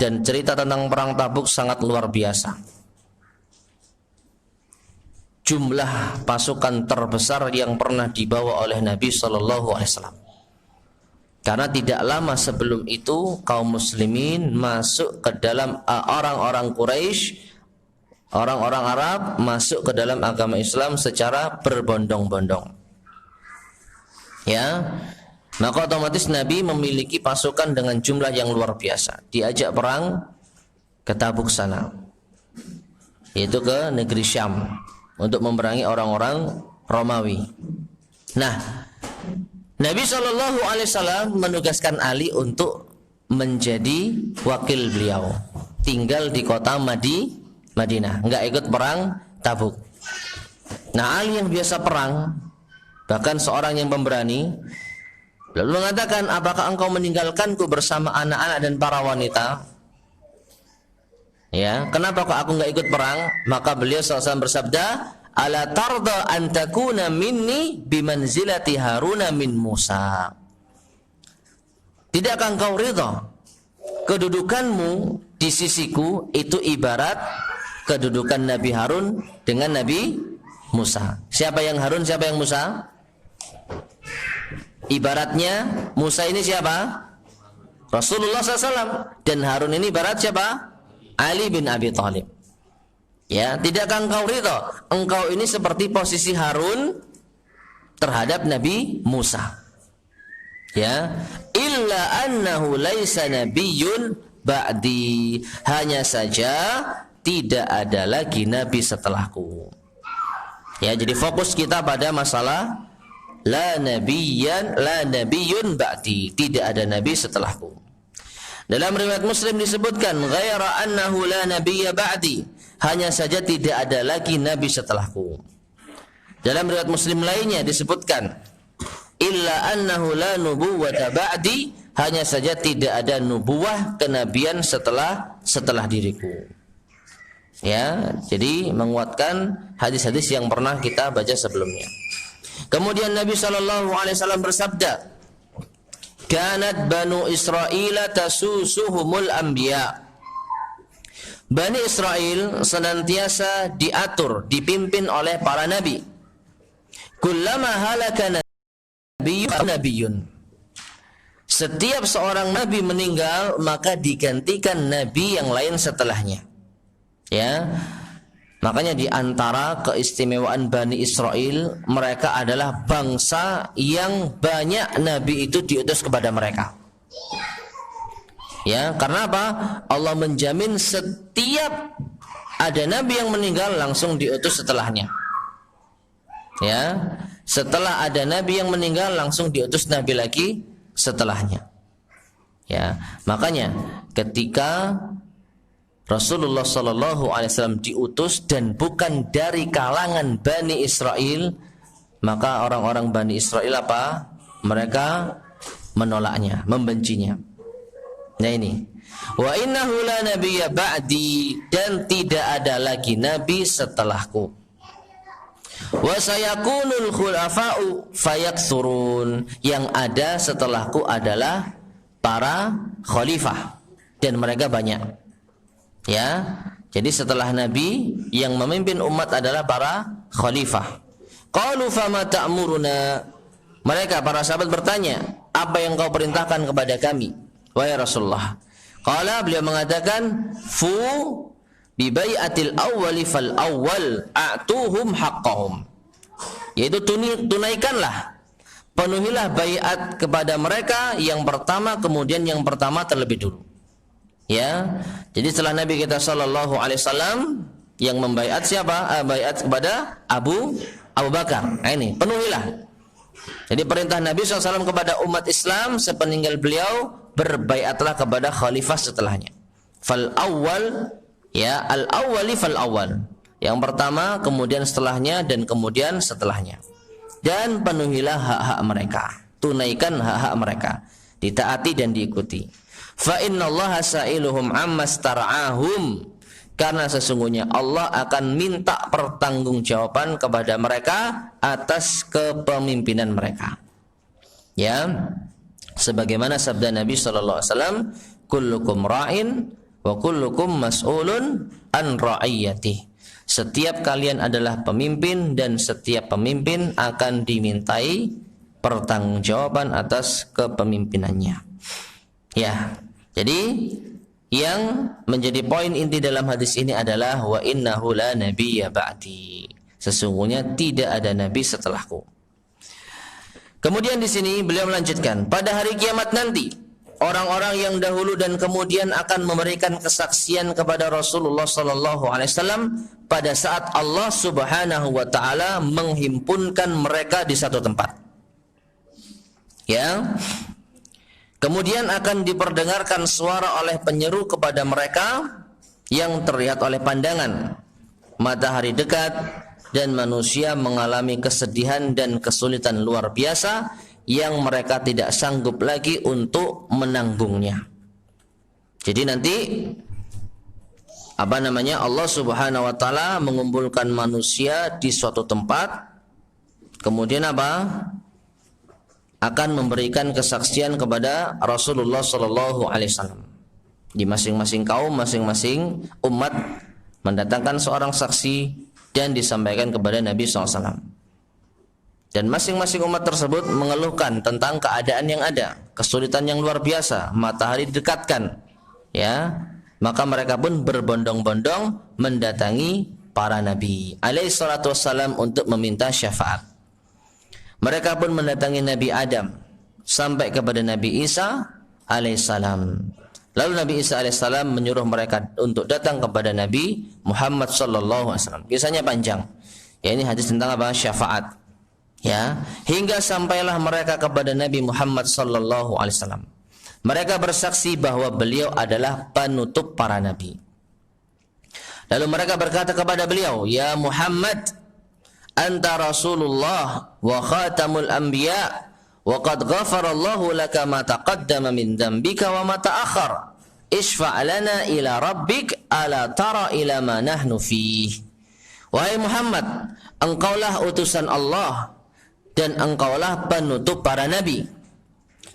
S1: dan cerita tentang perang Tabuk sangat luar biasa. Jumlah pasukan terbesar yang pernah dibawa oleh Nabi Shallallahu Alaihi Wasallam. Karena tidak lama sebelum itu kaum muslimin masuk ke dalam orang-orang Quraisy, orang-orang Arab masuk ke dalam agama Islam secara berbondong-bondong. Ya. Maka otomatis Nabi memiliki pasukan dengan jumlah yang luar biasa. Diajak perang ke Tabuk sana, yaitu ke negeri Syam, untuk memerangi orang-orang Romawi. Nah, Nabi SAW menugaskan Ali untuk menjadi wakil beliau, tinggal di kota Madinah, nggak ikut perang Tabuk. Nah, Ali yang biasa perang, bahkan seorang yang pemberani, lalu mengatakan, "Apakah engkau meninggalkanku bersama anak-anak dan para wanita?" Ya, kenapa kok aku nggak ikut perang? Maka beliau SAW bersabda, "Ala tarda an takuna minni bimanzilati Haruna min Musa." Tidakkah engkau ridha kedudukanmu di sisiku itu ibarat kedudukan Nabi Harun dengan Nabi Musa? Siapa yang Harun, siapa yang Musa? Ibaratnya Musa ini siapa? Rasulullah SAW. Dan Harun ini ibarat siapa? Ali bin Abi Thalib. Ya, tidakkah engkau ridha engkau ini seperti posisi Harun terhadap Nabi Musa? Ya, illa annahu laisa nabiyyun ba'di, hanya saja tidak ada lagi nabi setelahku. Ya, jadi fokus kita pada masalah la nabiyyun ba'di, tidak ada nabi setelahku. Dalam riwayat Muslim disebutkan ghaira annahu la nabiyya ba'di, hanya saja tidak ada lagi nabi setelahku. Dalam riwayat Muslim lainnya disebutkan illa annahu la nubuwwata ba'di, hanya saja tidak ada nubuwah kenabian setelah diriku. Ya, jadi menguatkan hadis-hadis yang pernah kita baca sebelumnya. Kemudian Nabi SAW bersabda, "Kanat Banu Israila tasusuhumul anbiya." Bani Israel senantiasa diatur, dipimpin oleh para nabi. Kullama halaka nabiyyun. Setiap seorang nabi meninggal, maka digantikan nabi yang lain setelahnya. Ya. Makanya di antara keistimewaan Bani Israel, mereka adalah bangsa yang banyak nabi itu diutus kepada mereka. Ya, karena apa? Allah menjamin setiap ada nabi yang meninggal langsung diutus setelahnya. Ya, setelah ada nabi yang meninggal langsung diutus nabi lagi setelahnya. Ya, makanya ketika Rasulullah SAW diutus dan bukan dari kalangan Bani Israel, maka orang-orang Bani Israel apa? Mereka menolaknya, membencinya. Nah ini, wa innahu la nabiyya ba'di, dan tidak ada lagi nabi setelahku. Wa sayakunul khulafa'u fayakthurun, yang ada setelahku adalah para khalifah dan mereka banyak. Ya, jadi setelah Nabi yang memimpin umat adalah para khalifah. Qalu fama ta'muruna, mereka para sahabat bertanya, apa yang kau perintahkan kepada kami wahai Rasulullah? Qala, beliau mengatakan, fu bi bai'atil awwali fal awwal a'tuhum haqqahum. Yaitu tunaikanlah, penuhilah baiat kepada mereka yang pertama, kemudian yang pertama terlebih dulu. Ya. Jadi setelah Nabi kita sallallahu alaihi wasallam yang membaiat siapa? Baiat kepada Abu Bakar. Nah, ini penuhilah. Jadi perintah Nabi SAW kepada umat Islam sepeninggal beliau, berbaiatlah kepada khalifah setelahnya. Fal awwal, ya, al awwali fal awwal. Yang pertama, kemudian setelahnya, dan kemudian setelahnya. Dan penuhilah hak-hak mereka, tunaikan hak-hak mereka, ditaati dan diikuti. Fa innallaha sa'iluhum amma stara'ahum, karena sesungguhnya Allah akan minta pertanggungjawaban kepada mereka atas kepemimpinan mereka. Ya, sebagaimana sabda Nabi sallallahu alaihi wasallam, kullukum ra'in wa kullukum mas'ulun an ra'iyatihi. Setiap kalian adalah pemimpin dan setiap pemimpin akan dimintai pertanggungjawaban atas kepemimpinannya. Ya, jadi yang menjadi poin inti dalam hadis ini adalah wa innahu la nabiyya ba'di. Sesungguhnya tidak ada nabi setelahku. Kemudian di sini beliau melanjutkan, pada hari kiamat nanti orang-orang yang dahulu dan kemudian akan memberikan kesaksian kepada Rasulullah sallallahu alaihi wasallam pada saat Allah Subhanahu wa taala menghimpunkan mereka di satu tempat. Ya. Kemudian akan diperdengarkan suara oleh penyeru kepada mereka yang terlihat oleh pandangan. Matahari dekat dan manusia mengalami kesedihan dan kesulitan luar biasa yang mereka tidak sanggup lagi untuk menanggungnya. Jadi nanti Allah Subhanahu wa taala mengumpulkan manusia di suatu tempat. Kemudian akan memberikan kesaksian kepada Rasulullah sallallahu alaihi wasallam. Di masing-masing kaum, masing-masing umat mendatangkan seorang saksi dan disampaikan kepada Nabi sallallahu alaihi wasallam. Dan masing-masing umat tersebut mengeluhkan tentang keadaan yang ada, kesulitan yang luar biasa, matahari didekatkan. Ya, maka mereka pun berbondong-bondong mendatangi para nabi alaihi salatu wassalam untuk meminta syafaat. Mereka pun mendatangi Nabi Adam sampai kepada Nabi Isa alaihissalam. Lalu Nabi Isa alaihissalam menyuruh mereka untuk datang kepada Nabi Muhammad sallallahu alaihi wasallam. Kisahnya panjang. Ya, ini hadis tentang syafaat. Ya, hingga sampailah mereka kepada Nabi Muhammad sallallahu alaihi wasallam. Mereka bersaksi bahwa beliau adalah penutup para nabi. Lalu mereka berkata kepada beliau, "Ya Muhammad, anta Rasulullah wa khatamul anbiya wa qad ghafarallahu laka ma taqaddama min dhanbika wa ma ta'akhkhar. Ishfa' lana ila rabbik ala tara ila ma nahnu fih." Wahai Muhammad, engkaulah utusan Allah dan engkaulah penutup para nabi.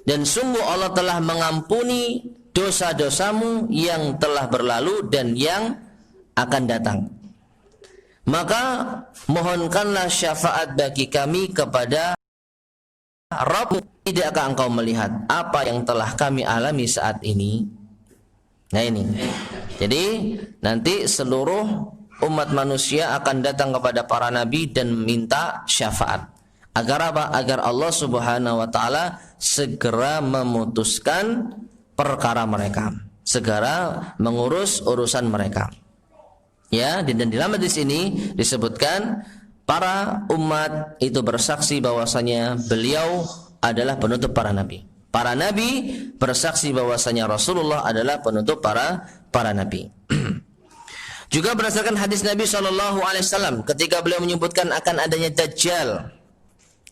S1: Dan sungguh Allah telah mengampuni dosa-dosamu yang telah berlalu dan yang akan datang. Maka mohonkanlah syafaat bagi kami kepada Rabb. Tidakkah engkau melihat apa yang telah kami alami saat ini? Nah ini. Jadi nanti seluruh umat manusia akan datang kepada para nabi dan minta syafaat. Agar apa? Agar Allah Subhanahu wa taala segera memutuskan perkara mereka, segera mengurus urusan mereka. Ya, dan di dalam hadis ini disebutkan para umat itu bersaksi bahwasanya beliau adalah penutup para nabi. Para nabi bersaksi bahwasanya Rasulullah adalah penutup para nabi. Juga berdasarkan hadis Nabi sallallahu alaihi wasallam ketika beliau menyebutkan akan adanya dajjal.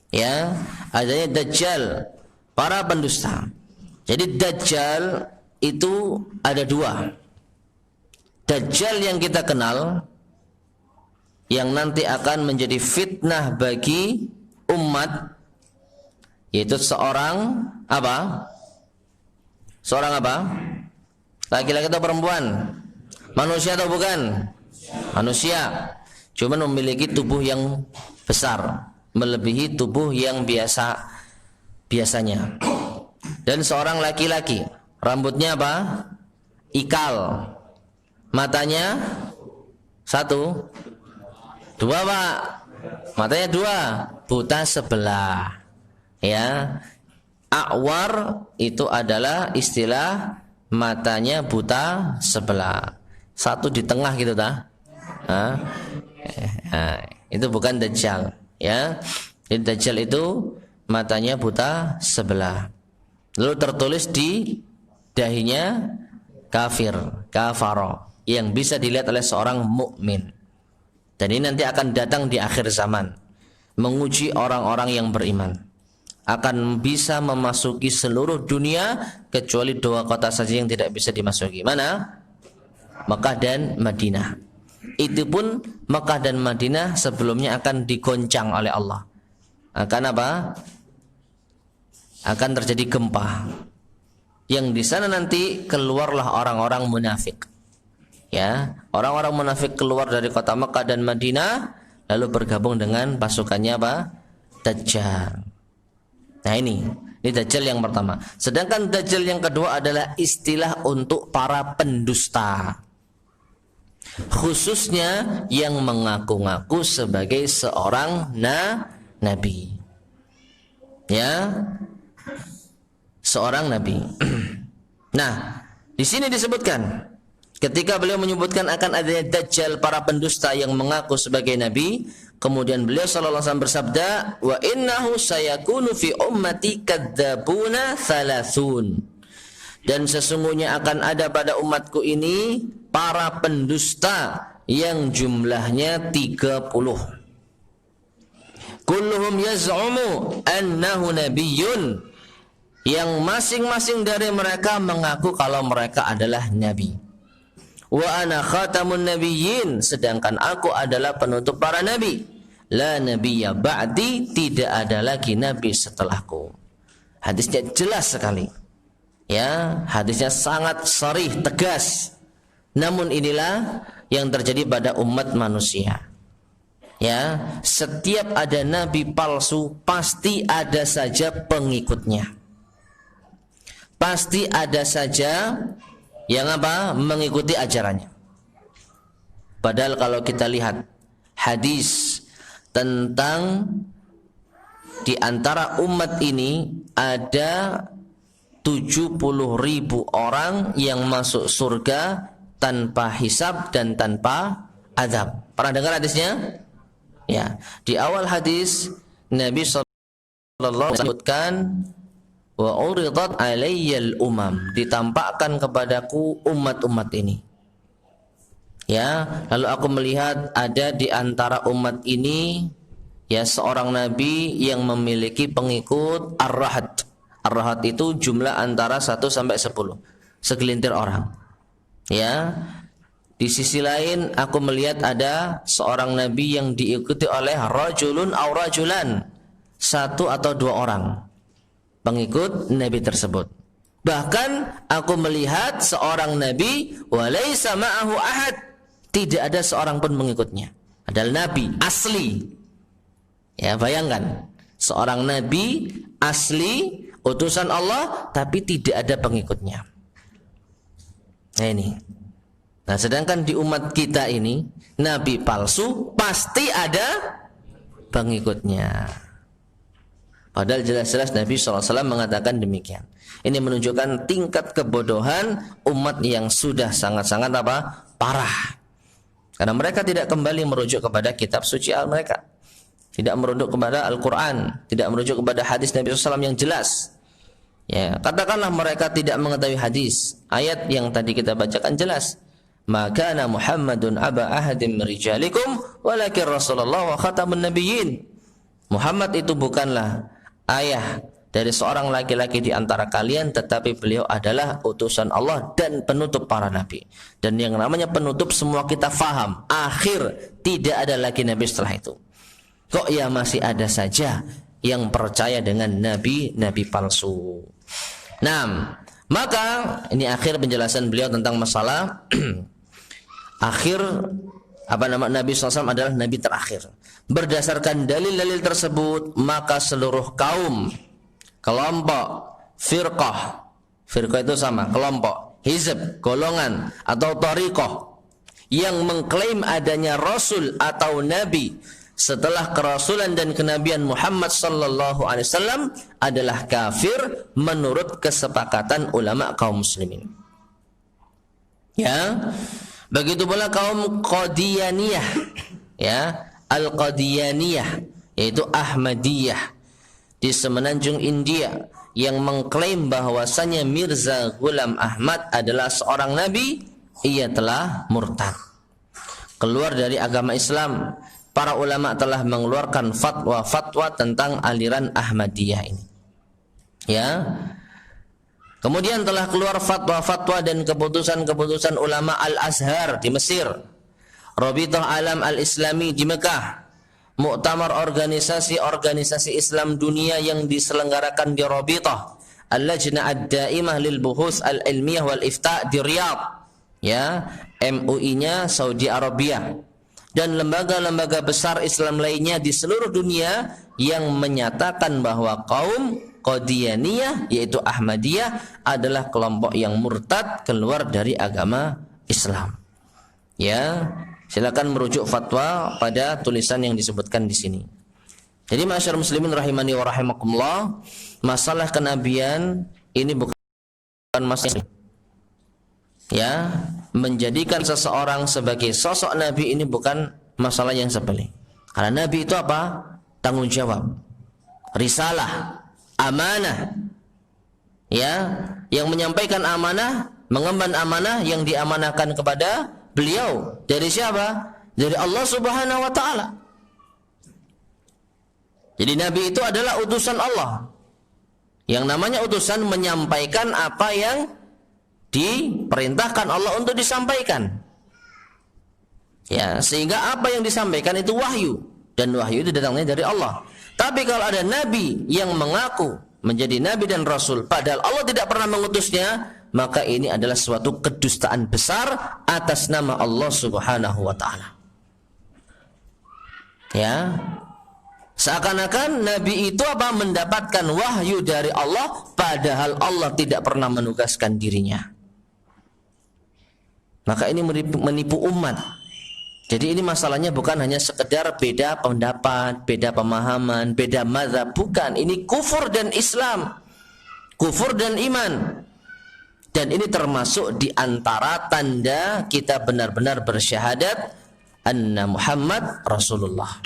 S1: Ya, adanya dajjal, para pendusta. Jadi dajjal itu ada dua. Dajjal yang kita kenal, yang nanti akan menjadi fitnah bagi umat, yaitu seorang apa? Seorang apa? Laki-laki atau perempuan? Manusia atau bukan? Manusia. Cuma memiliki tubuh yang besar, melebihi tubuh yang biasanya. Dan seorang laki-laki, rambutnya apa? Ikal. Matanya Satu, dua Pak, matanya dua, buta sebelah. Ya, a'war itu adalah istilah matanya buta sebelah. Satu di tengah gitu ta? Itu bukan dajjal. Ya, jadi dajjal itu matanya buta sebelah. Lalu tertulis di dahinya kafir, kafaro, yang bisa dilihat oleh seorang mukmin. Dan ini nanti akan datang di akhir zaman, menguji orang-orang yang beriman. Akan bisa memasuki seluruh dunia kecuali 2 kota saja yang tidak bisa dimasuki. Mana? Mekah dan Madinah. Itu pun Mekah dan Madinah sebelumnya akan digoncang oleh Allah. Akan apa? Akan terjadi gempa. Yang di sana nanti keluarlah orang-orang munafik. Ya, orang-orang munafik keluar dari kota Mekah dan Madinah lalu bergabung dengan pasukannya apa? Dajjal. Nah ini Dajjal yang pertama. Sedangkan Dajjal yang kedua adalah istilah untuk para pendusta, khususnya yang mengaku-ngaku sebagai seorang nabi. Ya, seorang nabi. Nah, di sini disebutkan ketika beliau menyebutkan akan adanya Dajjal, para pendusta yang mengaku sebagai nabi, kemudian beliau sallallahu alaihi wasallam bersabda, wa innahu sayakunu fi ummati kadzabuna thalathun. Dan sesungguhnya akan ada pada umatku ini para pendusta yang jumlahnya 30. Kulluhum yaz'umu annahu nabiyyun. Yang masing-masing dari mereka mengaku kalau mereka adalah nabi. Wa ana khatamun nabiyyin, sedangkan aku adalah penutup para nabi. La nabiyya ba'di, tidak ada lagi nabi setelahku. Hadisnya jelas sekali. Ya, hadisnya sangat sharih, tegas. Namun inilah yang terjadi pada umat manusia. Ya, setiap ada nabi palsu pasti ada saja pengikutnya. Pasti ada saja yang apa? Mengikuti ajarannya. Padahal kalau kita lihat hadis tentang di antara umat ini ada 70.000 orang yang masuk surga tanpa hisab dan tanpa azab. Pernah dengar hadisnya? Ya, di awal hadis Nabi sallallahu alaihi wasallam menyebutkan wa uridat alayyal umam, ditampakkan kepadaku umat-umat ini. Ya, lalu aku melihat ada di antara umat ini ya seorang nabi yang memiliki pengikut ar-rahat. Ar-rahat itu jumlah antara 1 sampai 10, segelintir orang. Ya. Di sisi lain aku melihat ada seorang nabi yang diikuti oleh rajulun aw rajulan, 1 atau 2 orang pengikut nabi tersebut. Bahkan aku melihat seorang nabi walaysa ma'ahu ahad, tidak ada seorang pun mengikutnya. Adalah nabi asli. Ya, bayangkan, seorang nabi asli, utusan Allah, tapi tidak ada pengikutnya. Nah ini. Nah, sedangkan di umat kita ini nabi palsu pasti ada pengikutnya. Padahal jelas-jelas Nabi SAW mengatakan demikian. Ini menunjukkan tingkat kebodohan umat yang sudah sangat-sangat apa? Parah. Karena mereka tidak kembali merujuk kepada kitab suci mereka, tidak merujuk kepada Al-Quran, tidak merujuk kepada hadis Nabi SAW yang jelas. Ya, katakanlah mereka tidak mengetahui hadis. Ayat yang tadi kita bacakan jelas. Maka Muhammadun aba ahadim rijalikum walakin Rasulullah wa khatamun nabiyyin. Muhammad itu bukanlah ayah dari seorang laki-laki di antara kalian, tetapi beliau adalah utusan Allah dan penutup para nabi. Dan yang namanya penutup semua kita faham, akhir, tidak ada lagi nabi setelah itu. Kok ya masih ada saja yang percaya dengan nabi-nabi palsu. Nah, maka ini akhir penjelasan beliau tentang masalah akhir Nabi SAW adalah nabi terakhir. Berdasarkan dalil-dalil tersebut, maka seluruh kaum, kelompok, firqah itu sama, kelompok, hizb, golongan atau thariqah yang mengklaim adanya rasul atau nabi setelah kerasulan dan kenabian Muhammad sallallahu alaihi wasallam adalah kafir menurut kesepakatan ulama kaum muslimin. Ya. Begitu pula kaum Qadiyaniyah, ya, Al-Qadiyaniyah, yaitu Ahmadiyah di semenanjung India yang mengklaim bahwasanya Mirza Ghulam Ahmad adalah seorang nabi, ia telah murtad, keluar dari agama Islam. Para ulama telah mengeluarkan fatwa-fatwa tentang aliran Ahmadiyah ini. Ya. Kemudian telah keluar fatwa-fatwa dan keputusan-keputusan ulama Al-Azhar di Mesir, Rabithah Alam Al-Islami di Mekah, muktamar organisasi-organisasi Islam dunia yang diselenggarakan di Rabithah, Al-Lajnah Ad-Daimah lil Buhus Al-Ilmiyah wal Ifta' di Riyadh, ya, MUI-nya Saudi Arabia, dan lembaga-lembaga besar Islam lainnya di seluruh dunia yang menyatakan bahwa kaum Qadiyaniyah yaitu Ahmadiyah adalah kelompok yang murtad keluar dari agama Islam. Ya, silakan merujuk fatwa pada tulisan yang disebutkan di sini. Jadi masyarakat muslimin rahimani wa rahimakumullah, masalah kenabian ini bukan masalah, ya, menjadikan seseorang sebagai sosok nabi ini bukan masalah yang sepele. Karena nabi itu apa? Tanggung jawab, risalah, amanah. Ya, yang menyampaikan amanah, mengemban amanah yang diamanahkan kepada beliau dari siapa? Dari Allah Subhanahu wa taala. Jadi nabi itu adalah utusan Allah. Yang namanya utusan menyampaikan apa yang diperintahkan Allah untuk disampaikan. Ya, sehingga apa yang disampaikan itu wahyu, dan wahyu itu datangnya dari Allah. Tapi kalau ada nabi yang mengaku menjadi nabi dan rasul padahal Allah tidak pernah mengutusnya, maka ini adalah suatu kedustaan besar atas nama Allah Subhanahu wa taala. Ya. Seakan-akan nabi itu apa? Mendapatkan wahyu dari Allah padahal Allah tidak pernah menugaskan dirinya. Maka ini menipu umat. Jadi ini masalahnya bukan hanya sekedar beda pendapat, beda pemahaman, beda mazhab, bukan. Ini kufur dan Islam, kufur dan iman. Dan ini termasuk di antara tanda kita benar-benar bersyahadat anna Muhammad Rasulullah.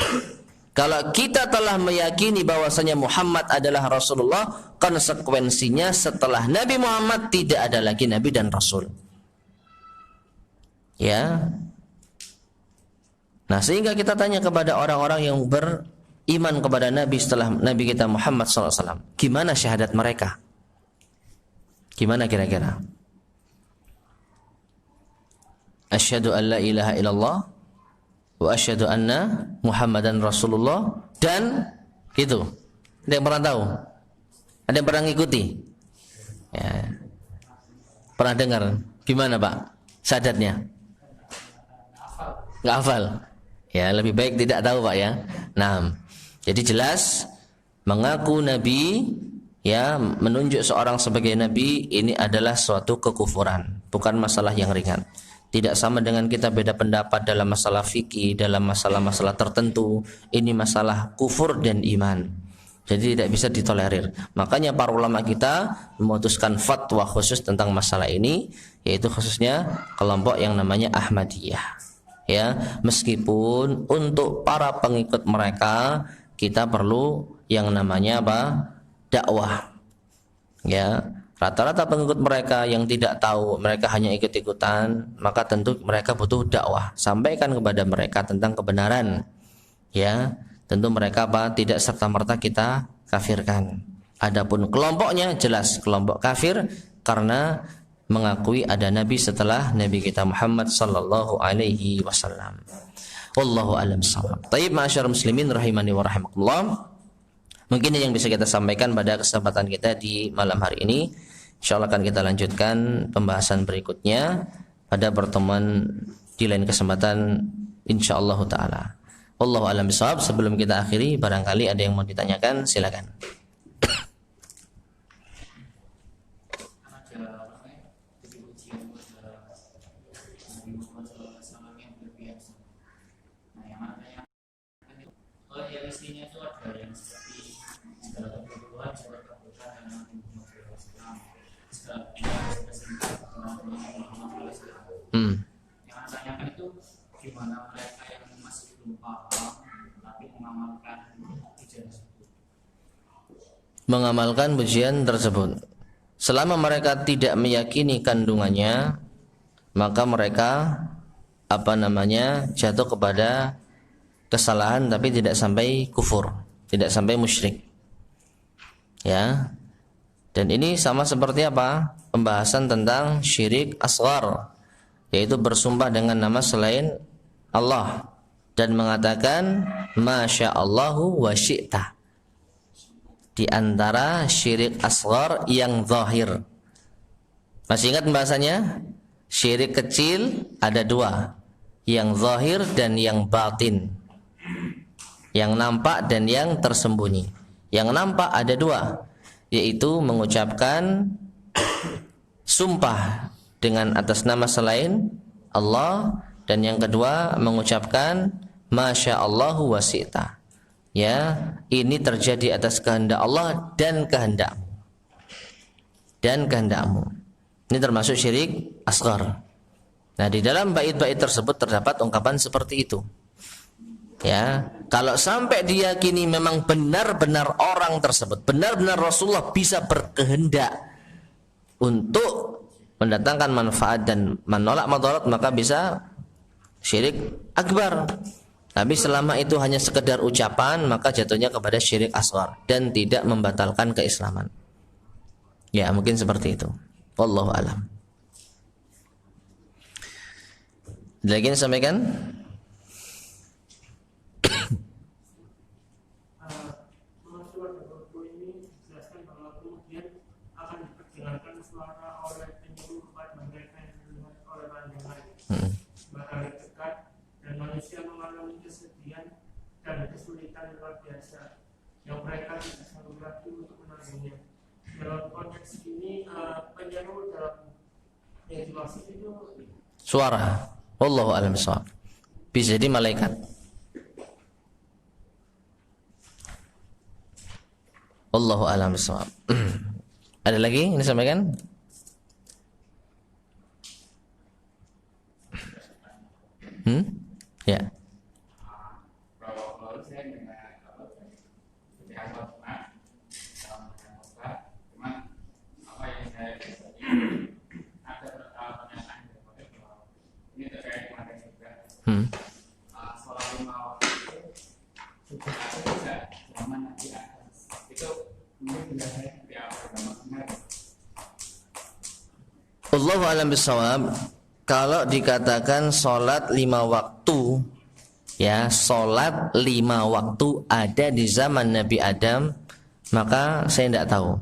S1: Kalau kita telah meyakini bahwasanya Muhammad adalah Rasulullah, konsekuensinya setelah Nabi Muhammad tidak ada lagi nabi dan rasul. Ya. Nah, sehingga kita tanya kepada orang-orang yang beriman kepada Nabi setelah Nabi kita Muhammad SAW, gimana syahadat mereka? Gimana kira-kira? Asyhadu an la ilaha illallah wa asyhadu anna Muhammadan Rasulullah, dan itu. Ada yang pernah tahu? Ada yang pernah ngikuti? Ya. Pernah dengar? Gimana Pak syahadatnya? Nggak hafal? Ya, lebih baik tidak tahu Pak ya. Nah, jadi jelas mengaku nabi, ya, menunjuk seorang sebagai nabi, ini adalah suatu kekufuran, bukan masalah yang ringan. Tidak sama dengan kita beda pendapat dalam masalah fikih, dalam masalah-masalah tertentu. Ini masalah kufur dan iman. Jadi tidak bisa ditolerir. Makanya para ulama kita memutuskan fatwa khusus tentang masalah ini, yaitu khususnya kelompok yang namanya Ahmadiyah. Ya, meskipun untuk para pengikut mereka kita perlu yang namanya apa? Dakwah. Ya. Rata-rata pengikut mereka yang tidak tahu, mereka hanya ikut-ikutan, maka tentu mereka butuh dakwah. Sampaikan kepada mereka tentang kebenaran. Ya, tentu mereka apa? Tidak serta-merta kita kafirkan. Adapun kelompoknya jelas kelompok kafir karena mengakui ada nabi setelah nabi kita Muhammad sallallahu alaihi wasallam. Wallahu a'lam bishawab. Baik, ma'asyiral muslimin rahimani wa rahimakumullah. Mungkin yang bisa kita sampaikan pada kesempatan kita di malam hari ini. Insyaallah akan kita lanjutkan pembahasan berikutnya pada pertemuan di lain kesempatan insyaallah taala. Wallahu a'lam bishawab. Sebelum kita akhiri, barangkali ada yang mau ditanyakan, silakan.
S2: isinya itu ada yang seperti segala kebutuhan segala kebutuhan dan Islam, segala yang tanyakan itu gimana mereka yang masih belum paham tapi
S1: mengamalkan pujian tersebut. Selama mereka tidak meyakini kandungannya, maka mereka jatuh kepada kesalahan tapi tidak sampai kufur, tidak sampai musyrik. Ya. Dan ini sama seperti apa? Pembahasan tentang syirik asghar, yaitu bersumpah dengan nama selain Allah dan mengatakan masya Allahu wa syi'ta. Di antara syirik asghar yang zahir. Masih ingat pembahasannya? Syirik kecil ada dua, yang zahir dan yang batin, yang nampak dan yang tersembunyi. Yang nampak ada dua, yaitu mengucapkan sumpah dengan atas nama selain Allah, dan yang kedua mengucapkan masya Allahu wa syi'ta. Ya, ini terjadi atas kehendak Allah dan kehendakmu. Dan kehendakmu. Ini termasuk syirik asghar. Nah, di dalam bait-bait tersebut terdapat ungkapan seperti itu. Ya, kalau sampai diyakini memang benar-benar orang tersebut, benar-benar Rasulullah bisa berkehendak untuk mendatangkan manfaat dan menolak madarat, maka bisa syirik akbar. Tapi selama itu hanya sekedar ucapan, maka jatuhnya kepada syirik asghar dan tidak membatalkan keislaman. Ya, mungkin seperti itu. Wallahu a'lam. Lagi yang sampaikan?
S2: Manusia mengalami kesedihan dan kesulitan luar biasa yang mereka tidak sanggup lagi untuk menanggungnya. Dalam konteks ini penyeru dalam yang dimaksud itu
S1: suara. Wallahu a'lam bishawab. Bisa jadi malaikat. Wallahu a'lam bishawab. Ada lagi ini sampaikan? Ya. Allahu a'lam bishawab. Kalau dikatakan sholat 5 waktu, ya, sholat 5 waktu ada di zaman Nabi Adam, maka saya tidak tahu,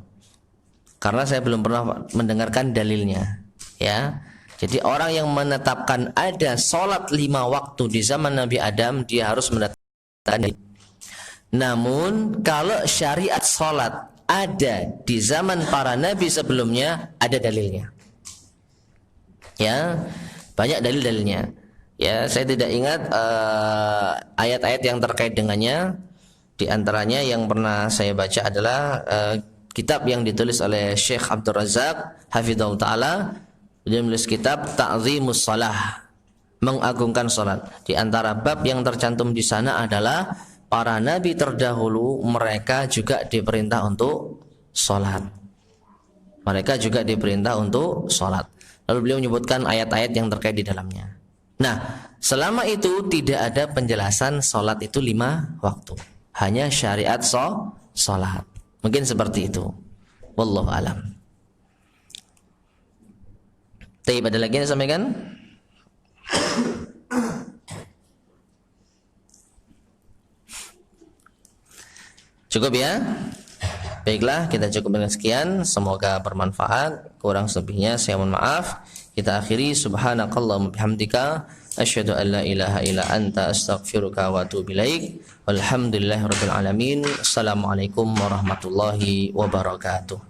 S1: karena saya belum pernah mendengarkan dalilnya. Ya, jadi orang yang menetapkan ada sholat 5 waktu di zaman Nabi Adam, dia harus menetapkan. Namun kalau syariat sholat ada di zaman para nabi sebelumnya, ada dalilnya. Ya, banyak dalil-dalilnya. Ya, saya tidak ingat ayat-ayat yang terkait dengannya. Di antaranya yang pernah saya baca adalah kitab yang ditulis oleh Syekh Abdul Razak hafizahullah taala. Dia menulis kitab Ta'zimus Shalah, mengagungkan salat. Di antara bab yang tercantum di sana adalah para nabi terdahulu mereka juga diperintah untuk salat. Mereka juga diperintah untuk salat. Lalu beliau menyebutkan ayat-ayat yang terkait di dalamnya. Nah, selama itu tidak ada penjelasan sholat itu 5 waktu. Hanya syariat sholat. Mungkin seperti itu. Wallahu a'lam. Taib, ada lagi yang sampaikan? Cukup ya? Baiklah, kita cukup dengan sekian. Semoga bermanfaat. Kurang lebihnya saya mohon maaf. Kita akhiri. Subhanakallahumma bihamdika asyhadu an la ilaha illa anta astaghfiruka wa atubu ilaik. Walhamdulillahirabbil alamin. Assalamualaikum warahmatullahi wabarakatuh.